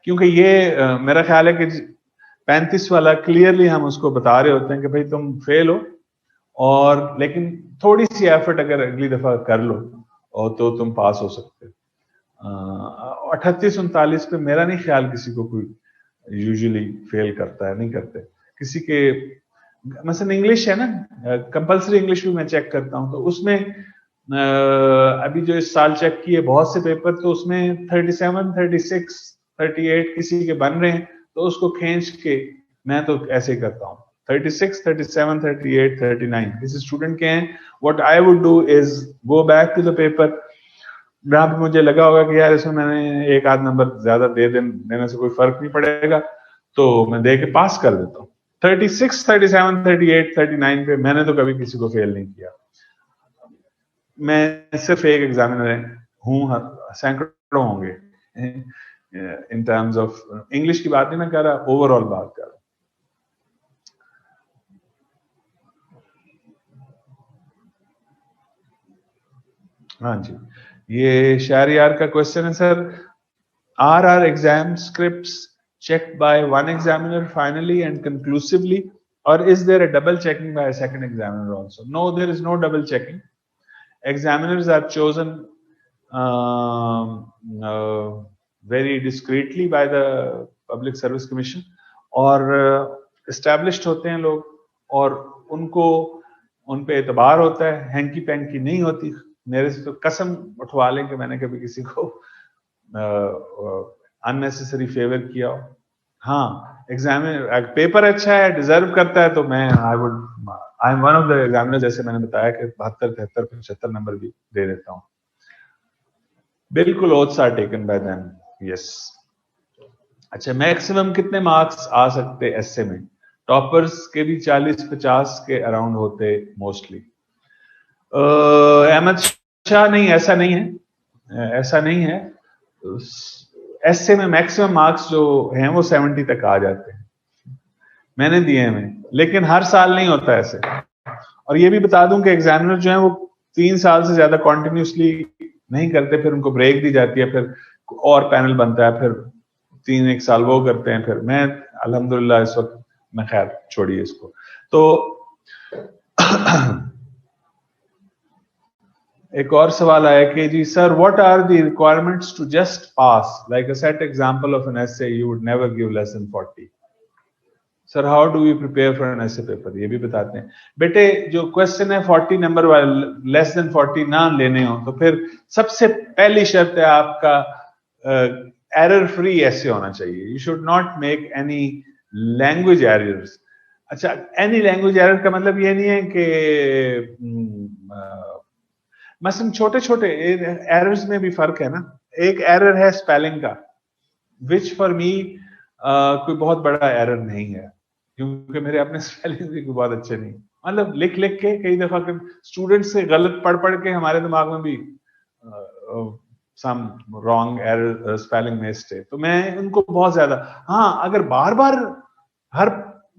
کیونکہ یہ میرا خیال ہے کہ 35 والا کلیئرلی ہم اس کو بتا رہے ہوتے ہیں کہ بھائی تم فیل ہو, اور لیکن تھوڑی سی ایفرٹ اگر اگلی دفعہ کر لو اور تو تم پاس ہو سکتے. 38-39 پہ میرا نہیں خیال کسی کو کوئی یوزلی فیل کرتا ہے, نہیں کرتے کسی کے. مثلا انگلش ہے نا, کمپلسری انگلش بھی میں چیک کرتا ہوں, تو اس میں ابھی جو اس سال چیک کیے بہت سے پیپر, تو اس میں 37, 36, 38 کسی کے بن رہے ہیں, تو اس کو کھینچ کے میں تو ایسے ہی کرتا ہوں 36, 37, 38, 39 किसी स्टूडेंट के हैं. What I would do is go back to the paper. जहाँ पे मुझे लगा होगा कि यार इसमें मैंने एक आध नंबर ज्यादा देने से कोई फर्क नहीं पड़ेगा, तो मैं दे के पास कर देता हूँ. 36, 37, 38, 39 पे मैंने तो कभी किसी को फेल नहीं किया. मैं सिर्फ एक एग्जामिनर हूँ, सैकड़ों होंगे. इन टर्म्स ऑफ इंग्लिश की बात नहीं मैं कर रहा, ओवरऑल बात कर रहा. हाँ जी, ये शहरियार का क्वेश्चन है sir. Are exam scripts checked by one examiner finally and conclusively, or is there a double checking by a second examiner also? No, there is no double checking. Examiners are chosen very discreetly by the Public Service Commission, और established होते हैं लोग, और उनको उन पे एतबार होता है. हैंकी पैंकी नहीं होती. मेरे से तो कसम उठवा लें कि मैंने कभी किसी को अननेसेसरी फेवर किया हो. हाँ, एग्जामिनर पेपर अच्छा है, डिजर्व करता है, तो मैं I am one of the examiner, जैसे मैंने बताया कि 72, 73, 75 नंबर भी दे देता हूँ. बिल्कुल oaths are taken by them. Yes. अच्छा, मैक्सिमम कितने मार्क्स आ सकते एसए में? टॉपर्स के भी 40-50 के अराउंड होते मोस्टली. अहमद शाह, नहीं ऐसा नहीं है, ऐसा नहीं है. एसए में मैक्सिमम मार्क्स जो हैं वो 70 तक आ जाते हैं. मैंने दिए हैं, लेकिन हर साल नहीं होता ऐसे. और ये भी बता दूं कि एग्जामिनर जो हैं वो 3 साल से ज्यादा कॉन्टिन्यूसली नहीं करते, फिर उनको ब्रेक दी जाती है, फिर और पैनल बनता है, फिर 3-1 साल वो करते हैं. फिर मैं अल्हम्दुलिल्लाह इस वक्त मैं खैर छोड़िए इसको. तो एक और सवाल आया कि जी sir, what are the requirements to just pass like a set example of an essay you would never give less than 40. Sir, how do we prepare for an essay paper? ये भी बताते हैं. बेटे, जो क्वेश्चन है 40 number वाले, less than 40 ना लेने हो, तो फिर सबसे पहली शर्त है आपका एरर फ्री एसे होना चाहिए. You should not make any language errors. अच्छा, एनी लैंग्वेज एरर का मतलब ये नहीं है कि मसलन छोटे छोटे एरर्स में भी फर्क है ना. एक एरर है स्पेलिंग का, विच फॉर मी कोई बहुत बड़ा एरर नहीं है, क्योंकि मेरे अपने स्पेलिंग भी बहुत अच्छे नहीं. मतलब लिख लिख के कई दफा स्टूडेंट से गलत पढ़ के हमारे दिमाग में भी some wrong error spelling mistake, तो मैं उनको बहुत ज्यादा. हाँ, अगर बार बार हर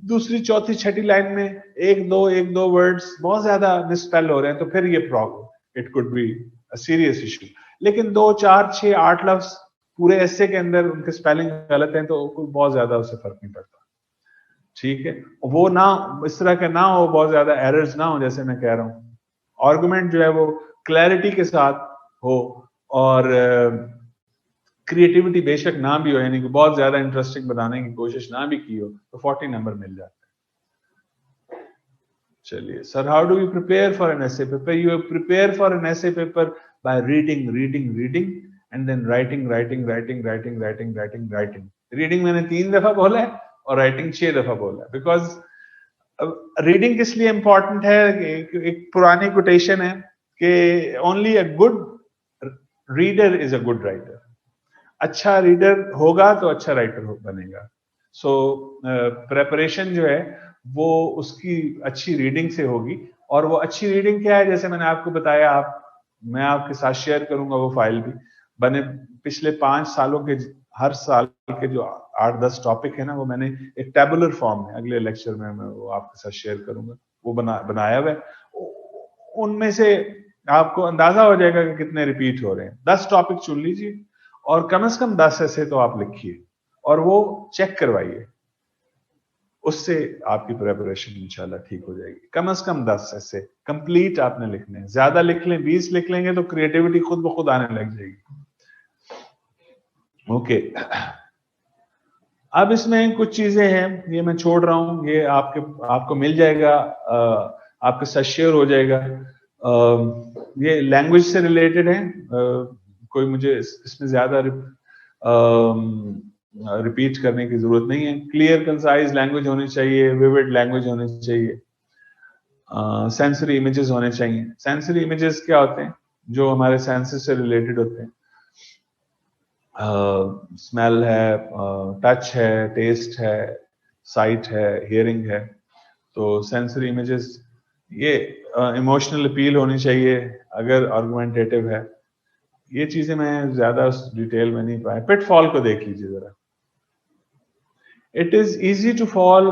दूसरी चौथी छठी लाइन में एक दो वर्ड्स बहुत ज्यादा मिसस्पेल हो रहे हैं, तो फिर ये problem, it could be a serious issue. लेकिन 2, 4, 6, 8 लफ्ज पूरे एसे के अंदर उनके स्पेलिंग गलत हैं, तो कोई बहुत ज्यादा उससे फर्क नहीं पड़ता. ठीक है, वो ना इस तरह के ना हो, बहुत ज्यादा एरर्स ना हो, जैसे मैं कह रहा हूँ. आर्गुमेंट जो है वो क्लैरिटी के साथ हो, और क्रिएटिविटी बेशक ना भी हो, यानी कि बहुत ज्यादा इंटरेस्टिंग बनाने की कोशिश ना भी की हो, तो 40 नंबर मिल जाते हैं. चलिए sir, how do you prepare for an essay paper? You prepare for an essay paper by reading and then writing. Reading मैंने 3 दफा बोला है और राइटिंग 6 दफा बोला है. बिकॉज रीडिंग किस लिए इंपॉर्टेंट है? एक पुरानी कोटेशन है कि only a good reader is a good writer. अच्छा रीडर होगा तो अच्छा राइटर बनेगा. सो प्रेपरेशन जो है वो उसकी अच्छी रीडिंग से होगी. और वो अच्छी रीडिंग क्या है, जैसे मैंने आपको बताया, मैं आपके साथ शेयर करूंगा वो फाइल भी बने. पिछले 5 सालों के हर साल के जो 8-10 टॉपिक है ना, वो मैंने एक टेबुलर फॉर्म में अगले लेक्चर में मैं वो आपके साथ शेयर करूंगा. वो बनाया हुआ है. उनमें से आपको अंदाजा हो जाएगा कि कितने रिपीट हो रहे हैं. 10 टॉपिक चुन लीजिए और कम से कम 10 ऐसे तो आप लिखिए और वो चेक करवाइए. उससे आपकी प्रिपरेशन इंशाल्लाह ठीक हो जाएगी. कम से कम 10 ऐसे कंप्लीट आपने लिखने. ज्यादा लिख लें, 20 लिख लेंगे तो क्रिएटिविटी खुद ब खुद आने लग जाएगी. ओके, अब इसमें कुछ चीजें हैं, ये मैं छोड़ रहा हूं, ये आपको मिल जाएगा, आपके साथ शेयर हो जाएगा. ये लैंग्वेज से रिलेटेड है. कोई मुझे इसमें ज्यादा रिपीट करने की जरूरत नहीं है. क्लियर कंसाइज लैंग्वेज होनी चाहिए, विविड लैंग्वेज होनी चाहिए, सेंसरी इमेजेस होने चाहिए. सेंसरी इमेजेस क्या होते हैं? जो हमारे सेंसेस से रिलेटेड होते हैं. स्मेल है, टच है, टेस्ट है, साइट है, हियरिंग है. तो सेंसरी इमेजेस, ये इमोशनल अपील होनी चाहिए अगर आर्गुमेंटेटिव है. ये चीजें मैं ज्यादा डिटेल में नहीं पाया. पिटफॉल को देख लीजिए जरा. It is easy to fall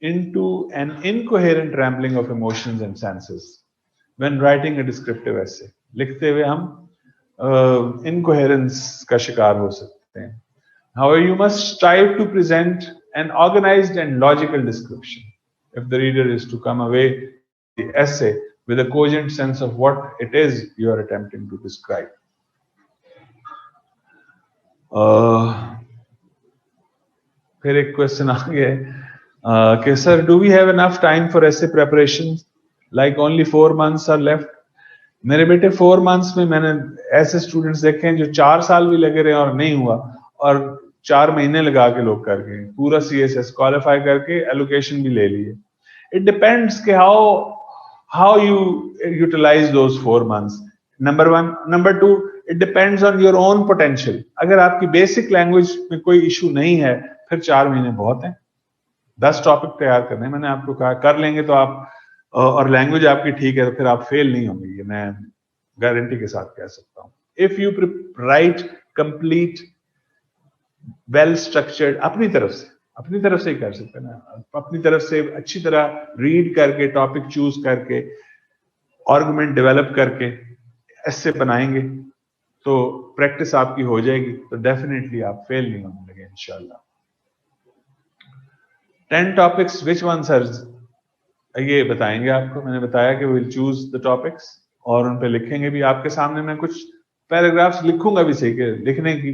into an incoherent rambling of emotions and senses when writing a descriptive essay. लिखते हुए हम incoherence का शिकार हो सकते हैं. However, you must strive to present an organized and logical description if the reader is to come away the essay with a cogent sense of what it is you are attempting to describe. फिर एक question आ गया है कि sir, do we have enough time for essay preparation, like only 4 months are left. मेरे बेटे 4 months में मैंने ऐसे स्टूडेंट्स देखे हैं जो 4 साल भी लगे रहे और नहीं हुआ, और 4 महीने लगा के लोग कर गए पूरा CSS क्वालिफाई करके एलोकेशन भी ले लिए. इट डिपेंड्स कि how you utilize those 4 months. Number 1. Number 2, it depends on your own potential. अगर आपकी बेसिक लैंग्वेज में कोई इशू नहीं है, फिर 4 महीने बहुत हैं. 10 टॉपिक तैयार करने, मैंने आपको कहा कर लेंगे तो आप, और लैंग्वेज आपकी ठीक है तो फिर आप फेल नहीं होंगे, ये मैं गारंटी के साथ कह सकता हूं. If you right complete well structured, अपनी तरफ से ही कर सकते हैं ना. अपनी तरफ से अच्छी तरह रीड करके, टॉपिक चूज करके, आर्गुमेंट डेवलप करके ऐसे बनाएंगे तो प्रैक्टिस आपकी हो जाएगी, तो डेफिनेटली आप फेल नहीं होने लगे इंशाल्लाह. 10 टॉपिक्स विच वन सर, ये बताएंगे आपको. मैंने बताया कि विल चूज द टॉपिक्स और उन पे लिखेंगे भी. आपके सामने मैं कुछ पैराग्राफ्स लिखूंगा भी सही के लिखने की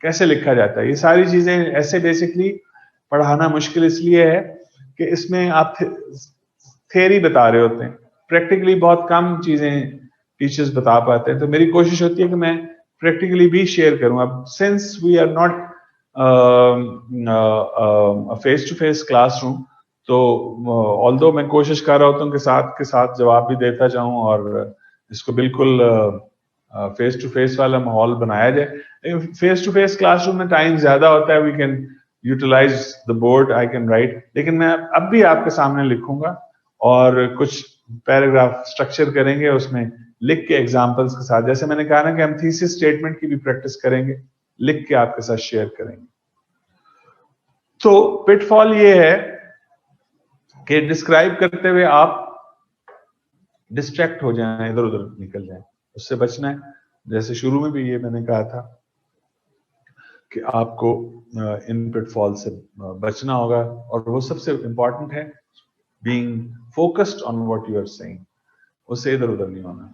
कैसे लिखा जाता है. ये सारी चीजें ऐसे बेसिकली पढ़ाना मुश्किल इसलिए है कि इसमें आप थ्योरी बता रहे होते हैं, प्रैक्टिकली बहुत कम चीजें टीचर्स बता पाते हैं. तो मेरी कोशिश होती है कि मैं प्रैक्टिकली भी शेयर करूं. अब since we are not face to face classroom, तो ऑल्दो मैं कोशिश कर रहा होता हूँ कि के साथ जवाब भी देता जाऊं और इसको बिल्कुल फेस टू फेस वाला माहौल बनाया जाए. फेस टू फेस क्लासरूम में टाइम ज्यादा होता है, we can utilize the board, I can write. लेकिन मैं अब भी आपके सामने लिखूंगा और कुछ पैराग्राफ स्ट्रक्चर करेंगे, उसमें लिख के एग्जाम्पल्स के साथ, जैसे मैंने कहा ना कि हम थीसिस स्टेटमेंट की भी प्रैक्टिस करेंगे, लिख के आपके साथ शेयर करेंगे. तो पिटफॉल ये है कि डिस्क्राइब करते हुए आप डिस्ट्रैक्ट हो जाएं, इधर उधर निकल जाएं. उससे बचना है. जैसे शुरू में भी ये मैंने कहा था कि आपको इन पिटफॉल से बचना होगा, और वो सबसे इंपॉर्टेंट है being focused on what you are saying, उससे इधर उधर नहीं होना.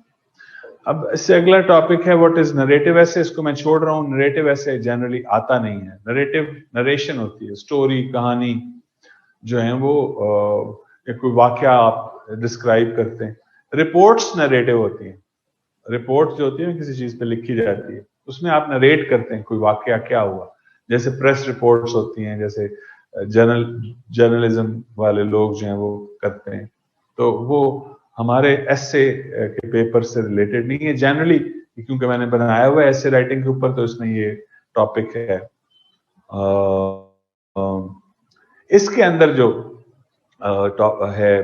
अब इससे अगला टॉपिक है व्हाट इज नरेटिव एसे. इसको मैं छोड़ रहा हूँ. नरेटिव एसे जनरली आता नहीं है. नरेशन होती है, स्टोरी, कहानी जो है वो कोई वाकया आप डिस्क्राइब करते हैं. रिपोर्ट्स नरेटिव होती हैं. रिपोर्ट जो होती है किसी चीज पे लिखी जाती है, उसमें आप नरेट करते हैं कोई वाकया क्या हुआ. जैसे प्रेस रिपोर्ट्स होती हैं, जैसे जर्नलिज्म वाले लोग जो हैं वो करते हैं, तो वो हमारे एसे के पेपर से रिलेटेड नहीं है जनरली, क्योंकि मैंने बनाया हुआ है एसे राइटिंग के ऊपर, तो इसमें ये टॉपिक है. इसके अंदर जो है,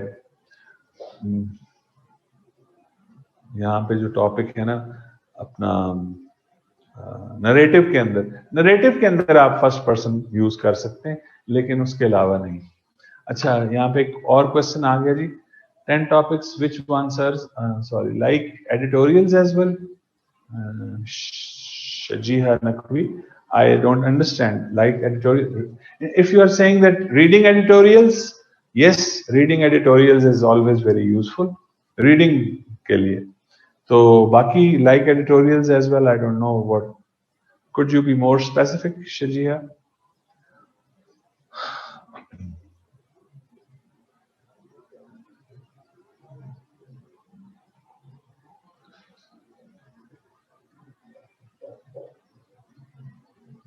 यहाँ पे जो टॉपिक है ना अपना नरेटिव के अंदर आप फर्स्ट पर्सन यूज कर सकते हैं, लेकिन उसके अलावा नहीं. अच्छा, यहाँ पे एक और क्वेश्चन आ गया जी. 10 topics which ones are like editorials as well. Shajiha Naqvi, I don't understand. Like editorial, if you are saying that reading editorials, yes, reading editorials is always very useful reading के लिए. तो बाकी like editorials as well, I don't know what. Could you be more specific, Shajiha?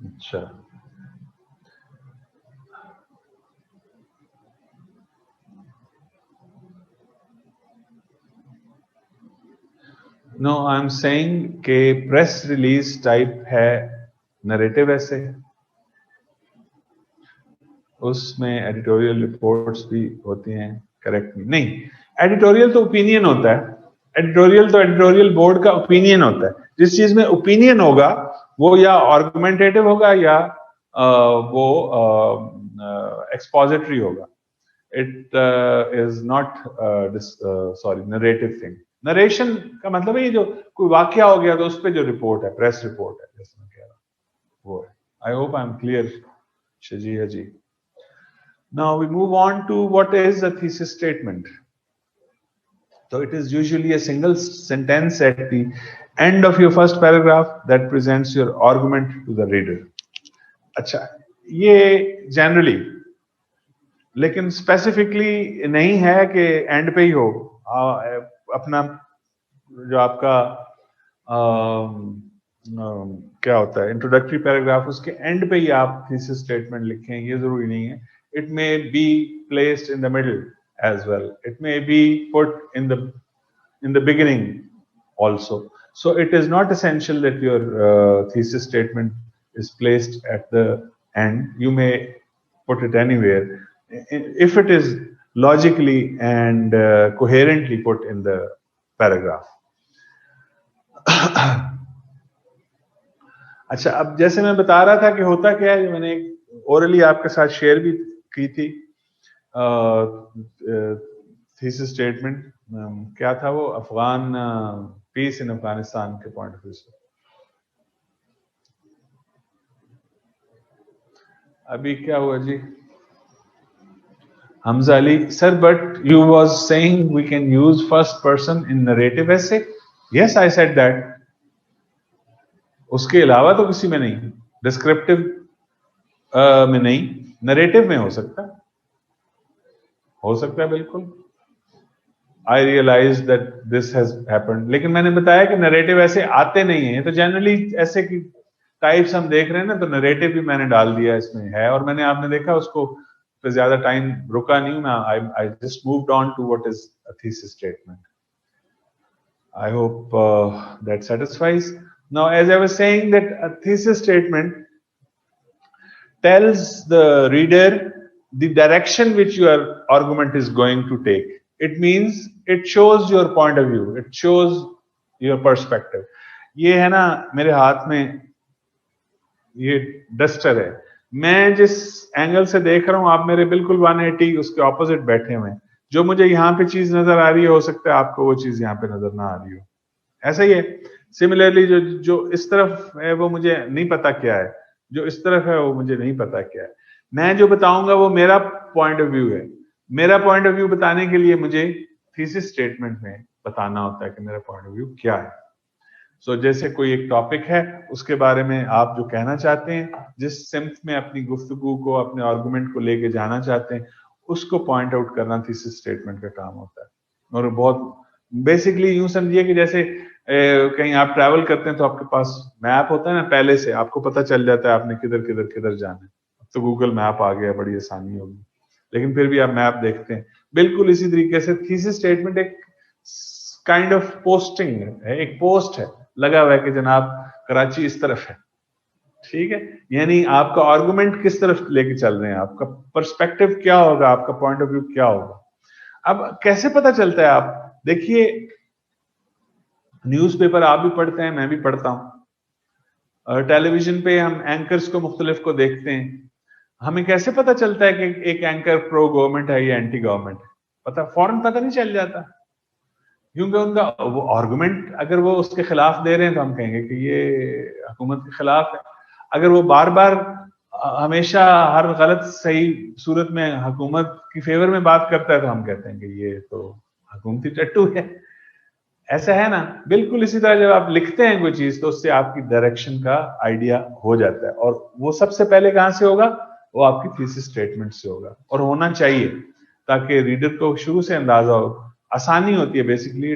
अच्छा, no, I am saying कि press release type है narrative ऐसे, उसमें editorial reports भी होती हैं, करेक्ट नहीं? एडिटोरियल तो ओपिनियन होता है, एडिटोरियल तो एडिटोरियल बोर्ड का ओपिनियन होता है। जिस चीज में ओपिनियन होगा वो या आर्गुमेंटेटिव होगा या वो एक्सपोजिटरी होगा। It is not narrative thing. Narration का मतलब है ये जो कोई वाकया हो गया तो उस पर जो रिपोर्ट है, प्रेस रिपोर्ट है, जैसे मैं कह रहा हूं वो है। I hope I am clear Shazia ji. Now we move on to what is a thesis statement. So it is usually a single sentence at the end of your first paragraph that presents your argument to the reader. अच्छा, ये generally, लेकिन specifically नहीं है कि end पे ही हो। अपना जो आपका क्या होता है इंट्रोडक्टरी पैराग्राफ, उसके एंड पे ही आप थीसिस स्टेटमेंट लिखें, ये जरूरी नहीं है। It may be placed in the middle as well. It may be put in the beginning also. So it is not essential that your thesis statement is placed at the end. You may put it anywhere if it is logically and coherently put in the paragraph. अच्छा, अब जैसे मैं बता रहा था कि होता क्या है, मैंने ओरली आपके साथ शेयर भी की थी थीसिस स्टेटमेंट, क्या था वो, अफगान पीस इन अफगानिस्तान के पॉइंट ऑफ व्यू से। अभी क्या हुआ जी Hamza Ali sir, but you was saying we can use first person in narrative essay. Yes, I said that. उसके अलावा तो किसी में नहीं, डिस्क्रिप्टिव में नहीं, नरेटिव में हो सकता है बिल्कुल। I realise that this has happened, लेकिन मैंने बताया कि नरेटिव ऐसे आते नहीं है। तो जनरली ऐसे की टाइप्स हम देख रहे हैं ना, तो नरेटिव भी मैंने डाल दिया इसमें है, और मैंने आपने देखा उसको पे ज्यादा टाइम रुका नहीं मैं, I just moved on to what is a thesis statement. I hope that satisfies. Now, as I was saying, that a thesis statement tells the reader the direction which your argument is going to take. It means it shows your point of view, it shows your perspective. ये है ना मेरे हाथ में ये duster है, मैं जिस एंगल से देख रहा हूं आप मेरे बिल्कुल 180 उसके ऑपोजिट बैठे हुए हैं। जो मुझे यहाँ पे चीज नजर आ रही है, हो सकता है आपको वो चीज यहाँ पे नजर ना आ रही हो। ऐसा ही है। सिमिलरली जो इस तरफ है वो मुझे नहीं पता क्या है, जो इस तरफ है वो मुझे नहीं पता क्या है। मैं जो बताऊंगा वो मेरा पॉइंट ऑफ व्यू है। मेरा पॉइंट ऑफ व्यू बताने के लिए मुझे थीसिस स्टेटमेंट में बताना होता है कि मेरा पॉइंट ऑफ व्यू क्या है। सो जैसे कोई एक टॉपिक है, उसके बारे में आप जो कहना चाहते हैं, जिस सिम्त में अपनी गुफ्तगू को, अपने आर्गुमेंट को लेके जाना चाहते हैं, उसको पॉइंट आउट करना थीसिस स्टेटमेंट का काम होता है। और बहुत बेसिकली यूं समझिए कि जैसे कहीं आप ट्रैवल करते हैं तो आपके पास मैप होता है ना, पहले से आपको पता चल जाता है आपने किधर किधर किधर जाना है। अब तो गूगल मैप आ गया, बड़ी आसानी होगी, लेकिन फिर भी आप मैप देखते हैं। बिल्कुल इसी तरीके से थीसिस स्टेटमेंट एक काइंड ऑफ पोस्टिंग है, एक पोस्ट है, लगा हुआ है कि जनाब कराची इस तरफ है, ठीक है। यानी आपका आर्गुमेंट किस तरफ लेके चल रहे हैं, आपका पर्सपेक्टिव क्या होगा, आपका पॉइंट ऑफ व्यू क्या होगा। अब कैसे पता चलता है, आप देखिए न्यूज़पेपर आप भी पढ़ते हैं, मैं भी पढ़ता हूं, टेलीविजन पे हम एंकर्स को मुख्तलिफ को देखते हैं। हमें कैसे पता चलता है कि एक एंकर प्रो गवर्नमेंट है या एंटी गवर्नमेंट है? पता फौरन पता नहीं चल जाता, क्योंकि उनका वो आर्गुमेंट अगर वो उसके खिलाफ दे रहे हैं तो हम कहेंगे कि ये हुकूमत के खिलाफ है। अगर वो बार बार हमेशा हर गलत सही सूरत में हुकूमत की फेवर में बात करता है तो हम कहते हैं कि ये तो हुकूमती टट्टू है। ऐसा है ना। बिल्कुल इसी तरह जब आप लिखते हैं कोई चीज तो उससे आपकी डायरेक्शन का आइडिया हो जाता है, और वो सबसे पहले कहां से होगा, वो आपकी थीसिस स्टेटमेंट से होगा, और होना चाहिए ताकि रीडर को शुरू से अंदाजा हो। आसानी होती है बेसिकली,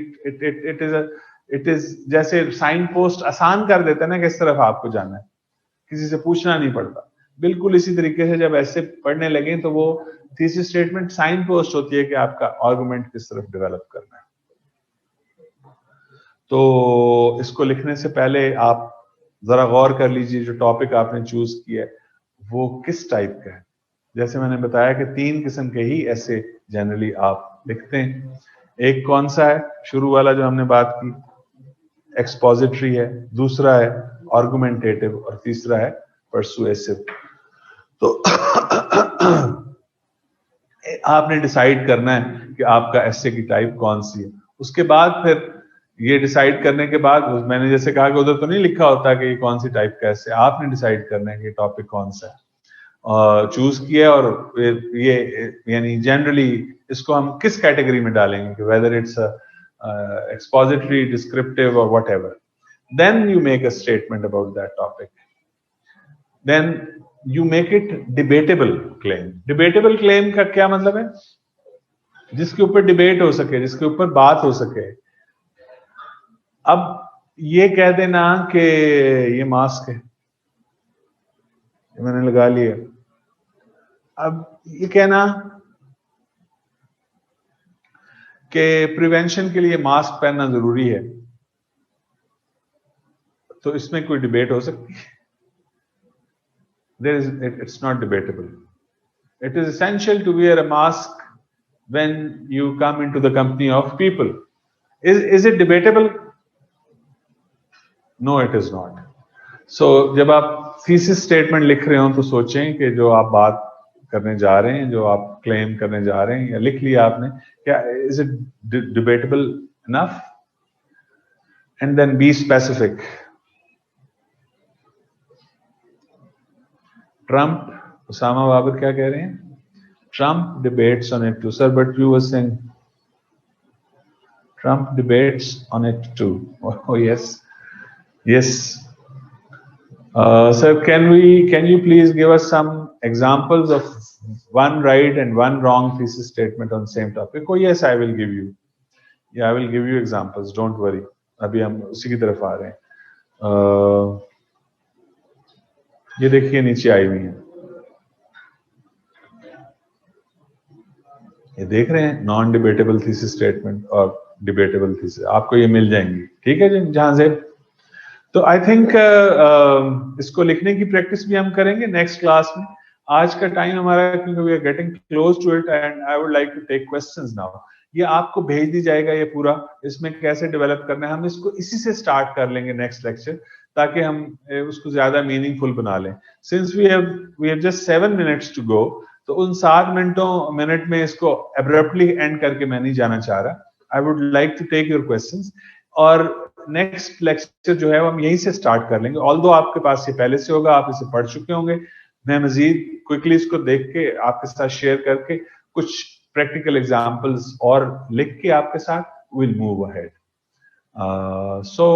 इट इज जैसे साइन पोस्ट आसान कर देता है ना किस तरफ आपको जाना है, किसी से पूछना नहीं पड़ता। बिल्कुल इसी तरीके से जब ऐसे पढ़ने लगे तो वो थीसिस स्टेटमेंट साइन पोस्ट होती है कि आपका आर्गुमेंट किस तरफ डेवलप करना है। तो इसको लिखने से पहले आप जरा गौर कर लीजिए जो टॉपिक आपने चूज किया है वो किस टाइप का है। जैसे मैंने बताया कि 3 किस्म के ही ऐसे जनरली आप लिखते हैं। एक कौन सा है, शुरू वाला जो हमने बात की, एक्सपोजिटरी है, दूसरा है आर्गुमेंटेटिव और तीसरा है परसुएसिव। तो आपने डिसाइड करना है कि आपका एसे की टाइप कौन सी है। उसके बाद फिर ये डिसाइड करने के बाद, मैंने जैसे कहा कि उधर तो नहीं लिखा होता कि ये कौन सी टाइप का एसे, आपने डिसाइड करना है कि टॉपिक कौन सा है, चूज किया और ये यानी जनरली इसको हम किस कैटेगरी में डालेंगे कि whether it's expository, descriptive or whatever. Then you make a statement about that topic. Then you make it debatable claim. Debatable claim का क्या मतलब है? जिसके ऊपर डिबेट हो सके, जिसके ऊपर बात हो सके। अब ये कह देना कि ये मास्क है, ये मैंने लगा लिया। अब ये कहना कि प्रिवेंशन के लिए मास्क पहनना जरूरी है, तो इसमें कोई डिबेट हो सकती है? It's not debatable. It is essential to wear a mask when you come into the company of people. Is it debatable? No, it is not. So जब आप thesis statement लिख रहे हो तो सोचें कि जो आप बात करने जा रहे हैं, जो आप क्लेम करने जा रहे हैं या लिख लिया आपने, क्या is it debatable enough? And then be specific. Trump, Osama Babar क्या कह रहे हैं? Trump debates on it too, sir. But you were saying Trump debates on it too. Oh yes, yes. Sir, can you please give us some examples of one right and one wrong thesis statement on same topic? Oh yes, I will give you. Yeah, I will give you examples. Don't worry. अभी हम उसी की तरफ आ रहे हैं। ये देखिए नीचे आई हुई है, ये देख रहे हैं, नॉन डिबेटेबल थीसिस स्टेटमेंट और डिबेटेबल थीसिस, आपको ये मिल जाएंगी। ठीक है जी, जहां से तो आई थिंक इसको लिखने की प्रैक्टिस भी हम करेंगे नेक्स्ट क्लास में। आज का टाइम हमारा, क्योंकि we are getting close to it and I would like to take questions now. ये आपको भेज दी जाएगा ये पूरा, इसमें कैसे डेवलप करना है हम इसको इसी से स्टार्ट कर लेंगे नेक्स्ट लेक्चर, ताकि हम उसको ज्यादा मीनिंगफुल बना लें। Since we have just 7 minutes to go, तो उन 7 मिनट में इसको एब्रप्टली एंड करके मैं नहीं जाना चाह रहा। I would like to take your questions और नेक्स्ट लेक्चर जो है वो हम यहीं से स्टार्ट कर लेंगे। ऑल्दो आपके पास ये पहले से होगा, आप इसे पढ़ चुके होंगे, मैं मजीद क्विकली इसको देख के आपके साथ शेयर करके कुछ प्रैक्टिकल एग्जांपल्स और लिख के आपके साथ विल मूव अहेड। सो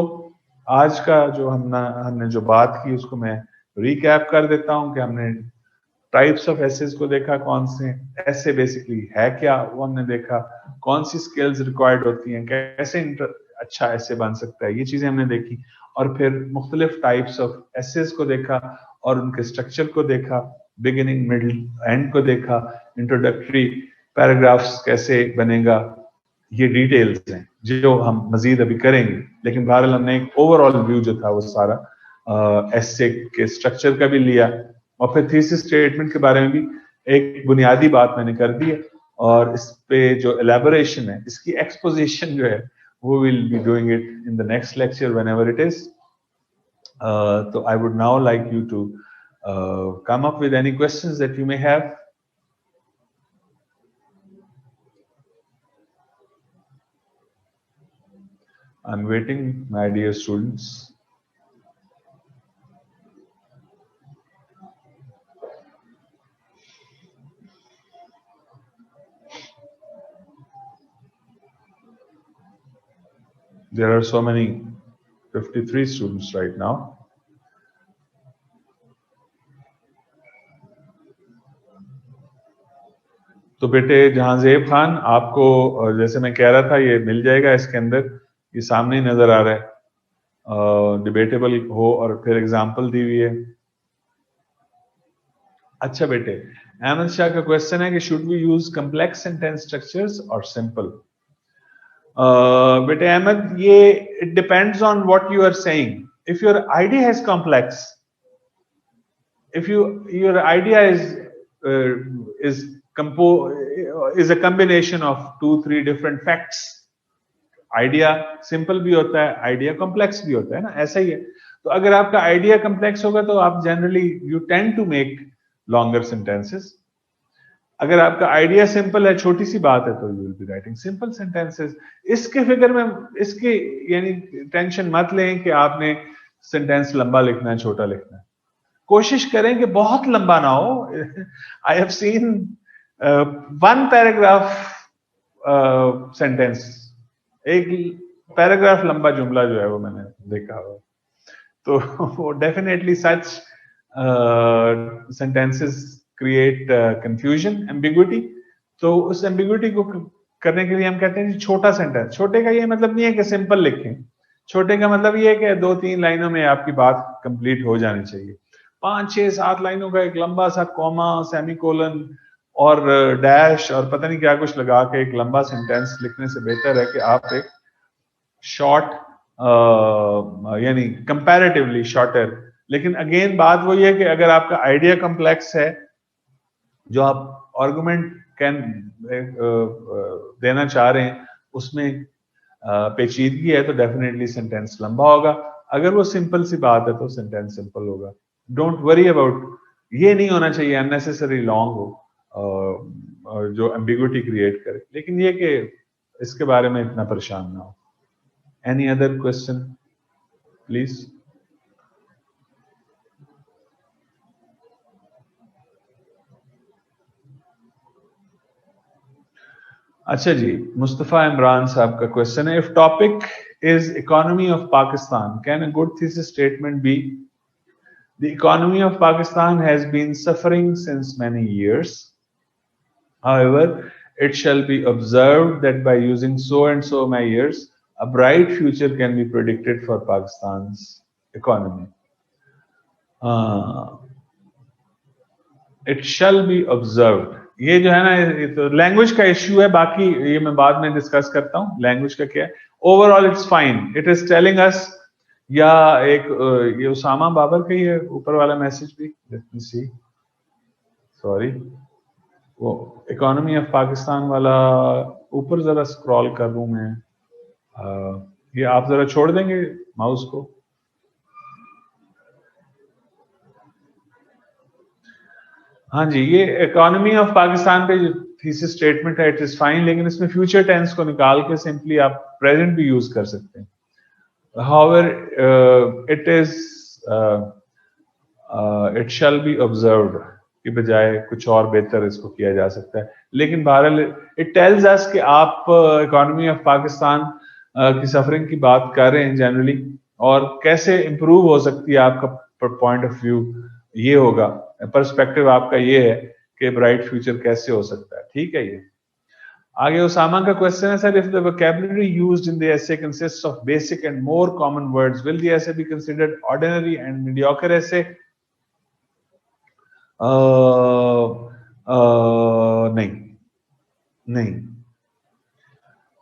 आज का जो हमने जो बात की उसको मैं रिकैप कर देता हूं कि हमने टाइप्स ऑफ एसेज को देखा, कौन से ऐसे बेसिकली है क्या वो हमने देखा, कौन सी स्किल्स रिक्वायर्ड होती हैं, कैसे अच्छा ऐसे बन सकता है, ये चीजें हमने देखी। और फिर मुख्तलिफ टाइप्स ऑफ एसेज को देखा और उनके स्ट्रक्चर को देखा, बिगिनिंग मिडिल एंड को देखा, इंट्रोडक्टरी पैराग्राफ्स कैसे बनेगा, ये डिटेल्स हैं जो हम मजीद अभी करेंगे। लेकिन बहरहाल हमने एक ओवरऑल व्यू जो था वो सारा एसे के स्ट्रक्चर का भी लिया और फिर थीसिस स्टेटमेंट के बारे में भी एक बुनियादी बात मैंने कर दी है, और इस पे जो एलैबोरेशन है, इसकी एक्सपोजिशन जो है we will be doing it in the next lecture whenever it is. So I would now like you to come up with any questions that you may have. I'm waiting, my dear students. There are so many, 53 students right now. तो बेटे जहांजेब खान, आपको जैसे मैं कह रहा था ये मिल जाएगा, इसके अंदर ये सामने ही नजर आ रहा है, डिबेटेबल हो और फिर एग्जाम्पल दी हुई है। अच्छा बेटे, अहमद शाह का क्वेश्चन है कि should we use complex sentence structures और सिंपल? बेटे अहमद, ये it depends on what you are saying. If your idea is complex, if your idea is is a combination of 2-3 different facts, idea simple भी होता है, idea complex भी होता है ना, ऐसा ही है. तो अगर आपका आइडिया कॉम्प्लेक्स होगा तो आप generally you tend to make longer sentences. अगर आपका आइडिया सिंपल है, छोटी सी बात है, तो you will be writing simple sentences. इसके फिक्र में, इसके यानी टेंशन मत लें कि आपने सेंटेंस लंबा लिखना है, छोटा लिखना है. कोशिश करें कि बहुत लंबा ना हो. I have seen 1 paragraph sentence, एक पैराग्राफ लंबा जुमला जो है वो मैंने देखा हुआ. तो डेफिनेटली सच सेंटेंसेस क्रिएट कंफ्यूजन, एम्बिग्विटी. तो उस एम्बिग्विटी को करने के लिए हम कहते हैं छोटा सेंटेंस. छोटे का ये मतलब नहीं है कि सिंपल लिखें, छोटे का मतलब ये है कि 2-3 लाइनों में आपकी बात कंप्लीट हो जानी चाहिए. 5-6-7 लाइनों का एक लंबा सा कॉमा, सेमीकोलन और डैश और पता नहीं क्या कुछ लगा के एक लंबा सेंटेंस लिखने से बेहतर है कि आप एक शॉर्ट, यानी कंपैरेटिवली शॉर्टर. लेकिन अगेन बात वही है कि अगर आपका आइडिया कॉम्प्लेक्स है, जो आप आर्गुमेंट कैन देना चाह रहे हैं, उसमें पेचीदगी है, तो डेफिनेटली सेंटेंस लंबा होगा. अगर वो सिंपल सी बात है तो सेंटेंस सिंपल होगा. डोंट वरी अबाउट, ये नहीं होना चाहिए अननेसेसरी लॉन्ग हो जो एम्बिग्विटी क्रिएट करे. लेकिन ये कि इसके बारे में इतना परेशान ना हो. Any other question please. अच्छा जी, मुस्तफा इमरान साहब का क्वेश्चन है, if topic is economy of Pakistan, can a good thesis statement be the economy of Pakistan has been suffering since many years. However, it shall be observed that by using so and so many years, a bright future can be predicted for Pakistan's economy. It shall be observed. ये जो है ना, ये तो language का issue है, बाकी ये मैं बाद में डिस्कस करता हूँ लैंग्वेज का क्या है. Overall it's fine. It is telling us, या एक ये उसामा बाबर का ही है ऊपर वाला मैसेज भी, लेट मी सी, सॉरी, वो इकोनॉमी ऑफ पाकिस्तान वाला ऊपर जरा स्क्रॉल कर लूं मैं. ये आप जरा छोड़ देंगे माउस को. हाँ जी, ये इकोनॉमी ऑफ पाकिस्तान पे जो थीसिस स्टेटमेंट है, इट इज फाइन, लेकिन इसमें फ्यूचर टेंस को निकाल के सिंपली आप प्रेजेंट भी यूज कर सकते हैं. However, it is it shall be observed की बजाय कुछ और बेहतर इसको किया जा सकता है. लेकिन बहरहाल it tells us कि आप इकोनॉमी ऑफ पाकिस्तान की सफरिंग की बात कर रहे हैं जनरली, और कैसे इम्प्रूव हो सकती है आपका पॉइंट ऑफ व्यू ये होगा, पर्सपेक्टिव आपका ये है कि ब्राइट फ्यूचर कैसे हो सकता है. ठीक है. ये आगे उसामा का क्वेश्चन है, sir, if the vocabulary used in the essay consists of basic and more common words, will the essay be considered ordinary and mediocre essay? नहीं.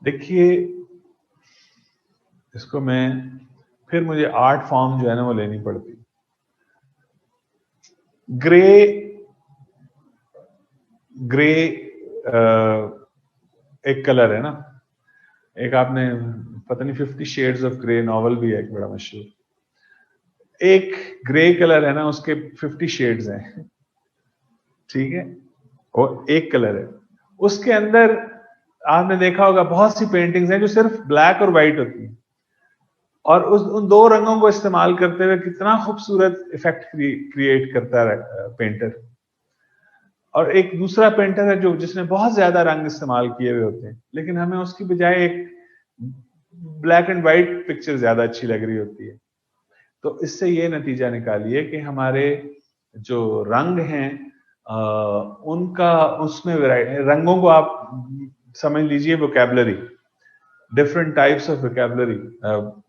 देखिए, इसको मैं फिर मुझे आर्ट फॉर्म जो है ना वो लेनी पड़ती. ग्रे एक कलर है ना, एक आपने पता नहीं 50 शेड्स ऑफ ग्रे नॉवल भी है एक बड़ा मशहूर. एक ग्रे कलर है ना, उसके 50 शेड्स हैं. ठीक है, और एक कलर है, उसके अंदर आपने देखा होगा बहुत सी पेंटिंग्स हैं जो सिर्फ ब्लैक और व्हाइट होती हैं, और उन दो रंगों को इस्तेमाल करते हुए कितना खूबसूरत इफेक्ट क्रिएट करता है पेंटर. और एक दूसरा पेंटर है जो जिसने बहुत ज्यादा रंग इस्तेमाल किए हुए होते हैं, लेकिन हमें उसकी बजाय एक ब्लैक एंड व्हाइट पिक्चर ज्यादा अच्छी लग रही होती है. तो इससे ये नतीजा निकालिए कि हमारे जो रंग हैं उनका, उसमें रंगों को आप समझ लीजिए vocabulary, different types of vocabulary,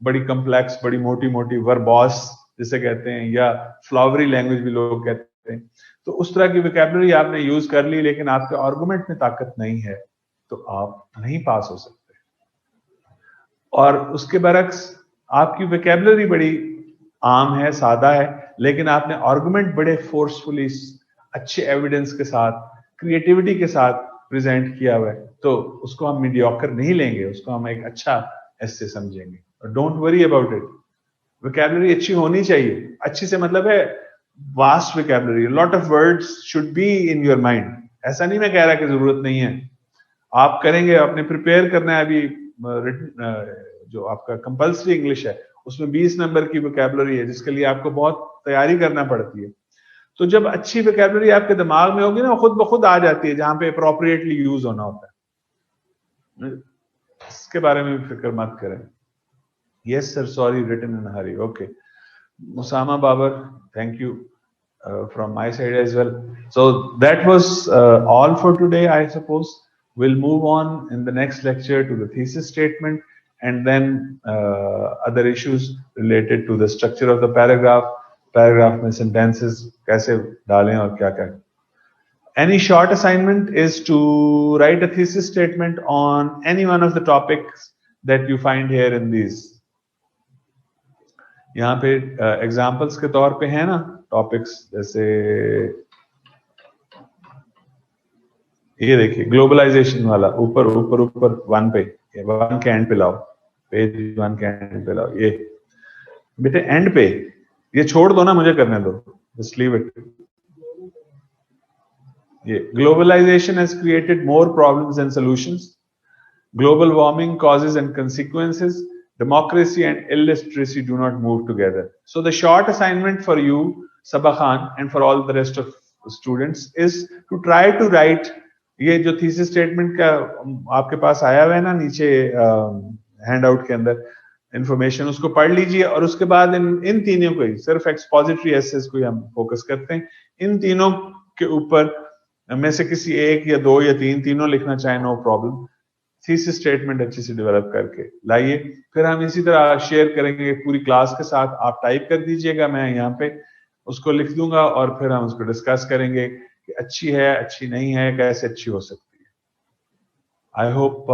बड़ी कॉम्प्लेक्स, बड़ी मोटी मोटी, वर्बॉस जिसे कहते हैं, या फ्लावरी लैंग्वेज भी लोग कहते हैं. तो उस तरह की वोकैबुलरी आपने यूज कर ली, लेकिन आपके आर्गुमेंट में ताकत नहीं है, तो आप नहीं पास हो सकते. اور اس کے برعکس آپ کی ویکیبلری بڑی عام ہے, سادہ ہے, لیکن آپ نے آرگومنٹ بڑے فورسفلی اچھے ایویڈنس کے ساتھ, کریٹیوٹی کے ساتھ پریزنٹ کیا ہوا ہے, تو اس کو ہم میڈیوکر نہیں لیں گے, اس کو ہم ایک اچھا ایسے سمجھیں گے. Don't worry about it. Vocabulary اچھی ہونی چاہیے. اچھی سے مطلب ہے vast vocabulary, lot of words should be in your mind. ایسا نہیں میں کہہ رہا کہ ضرورت نہیں ہے, آپ کریں گے, آپ نے پریپیئر کرنا ہے. ابھی جو آپ کا کمپلسری انگلش ہے اس میں 20 نمبر کی ویکیبلری ہے, جس کے لیے آپ کو بہت تیاری کرنا پڑتی ہے. تو جب اچھی ویکیبلری آپ کے دماغ میں ہوگی نا, خود بخود آ جاتی ہے جہاں پہ اپروپریٹلی یوز ہونا ہوتا ہے. اس کے بارے میں بھی فکر مت کریں. Yes sir, sorry, written in hurry. Okay, مسامہ Babar, thank you from my side as well. So that was all for today, I suppose. We'll move on in the next lecture to the thesis statement, and then other issues related to the structure of the paragraph mein sentences kaise dalein aur kya kya. Any short assignment is to write a thesis statement on any one of the topics that you find here in these. یہاں پہ examples کے طور پہ ہیں نا topics, جیسے یہ دیکھیے گلوبلائزیشن والا, اوپر اوپر اوپر 1 پہ, 1 کے اینڈ پہ لاؤ, پیج 1 کے اینڈ پہ لاؤ. یہ بیٹے اینڈ پہ, یہ چھوڑ دو نا, مجھے کرنے دو, جسٹ لیو اٹ. یہ globalization has created more problems than solutions. Global warming causes and consequences. Democracy and illiteracy do not move together. So the short assignment for you, Sabah Khan, and for all the rest of the students is to try to write یہ جو thesis statement کا آپ کے پاس آیا ہوا ہے نا نیچے ہینڈ آؤٹ کے اندر انفارمیشن, اس کو پڑھ لیجئے, اور اس کے بعد ان تینوں کو ہی, صرف ایکسپوزیٹری ایسیز کو ہی ہم فوکس کرتے ہیں. ان تینوں کے اوپر میں سے کسی ایک یا 2 یا 3, تینوں لکھنا چاہیں نو پرابلم. تھیسس اسٹیٹمنٹ اچھی سے ڈیولپ کر کے لائیے. پھر ہم اسی طرح شیئر کریں گے پوری کلاس کے ساتھ. آپ ٹائپ کر دیجئے گا, میں یہاں پہ اس کو لکھ دوں گا, اور پھر ہم اس کو ڈسکس کریں گے کہ اچھی ہے, اچھی نہیں ہے, کیسے اچھی ہو سکتی ہے. I hope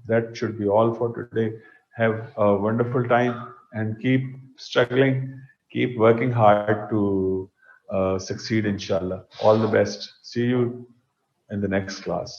that should be all for today. Have a wonderful time and keep struggling, keep working hard to succeed, inshallah. All the best. See you in the next class.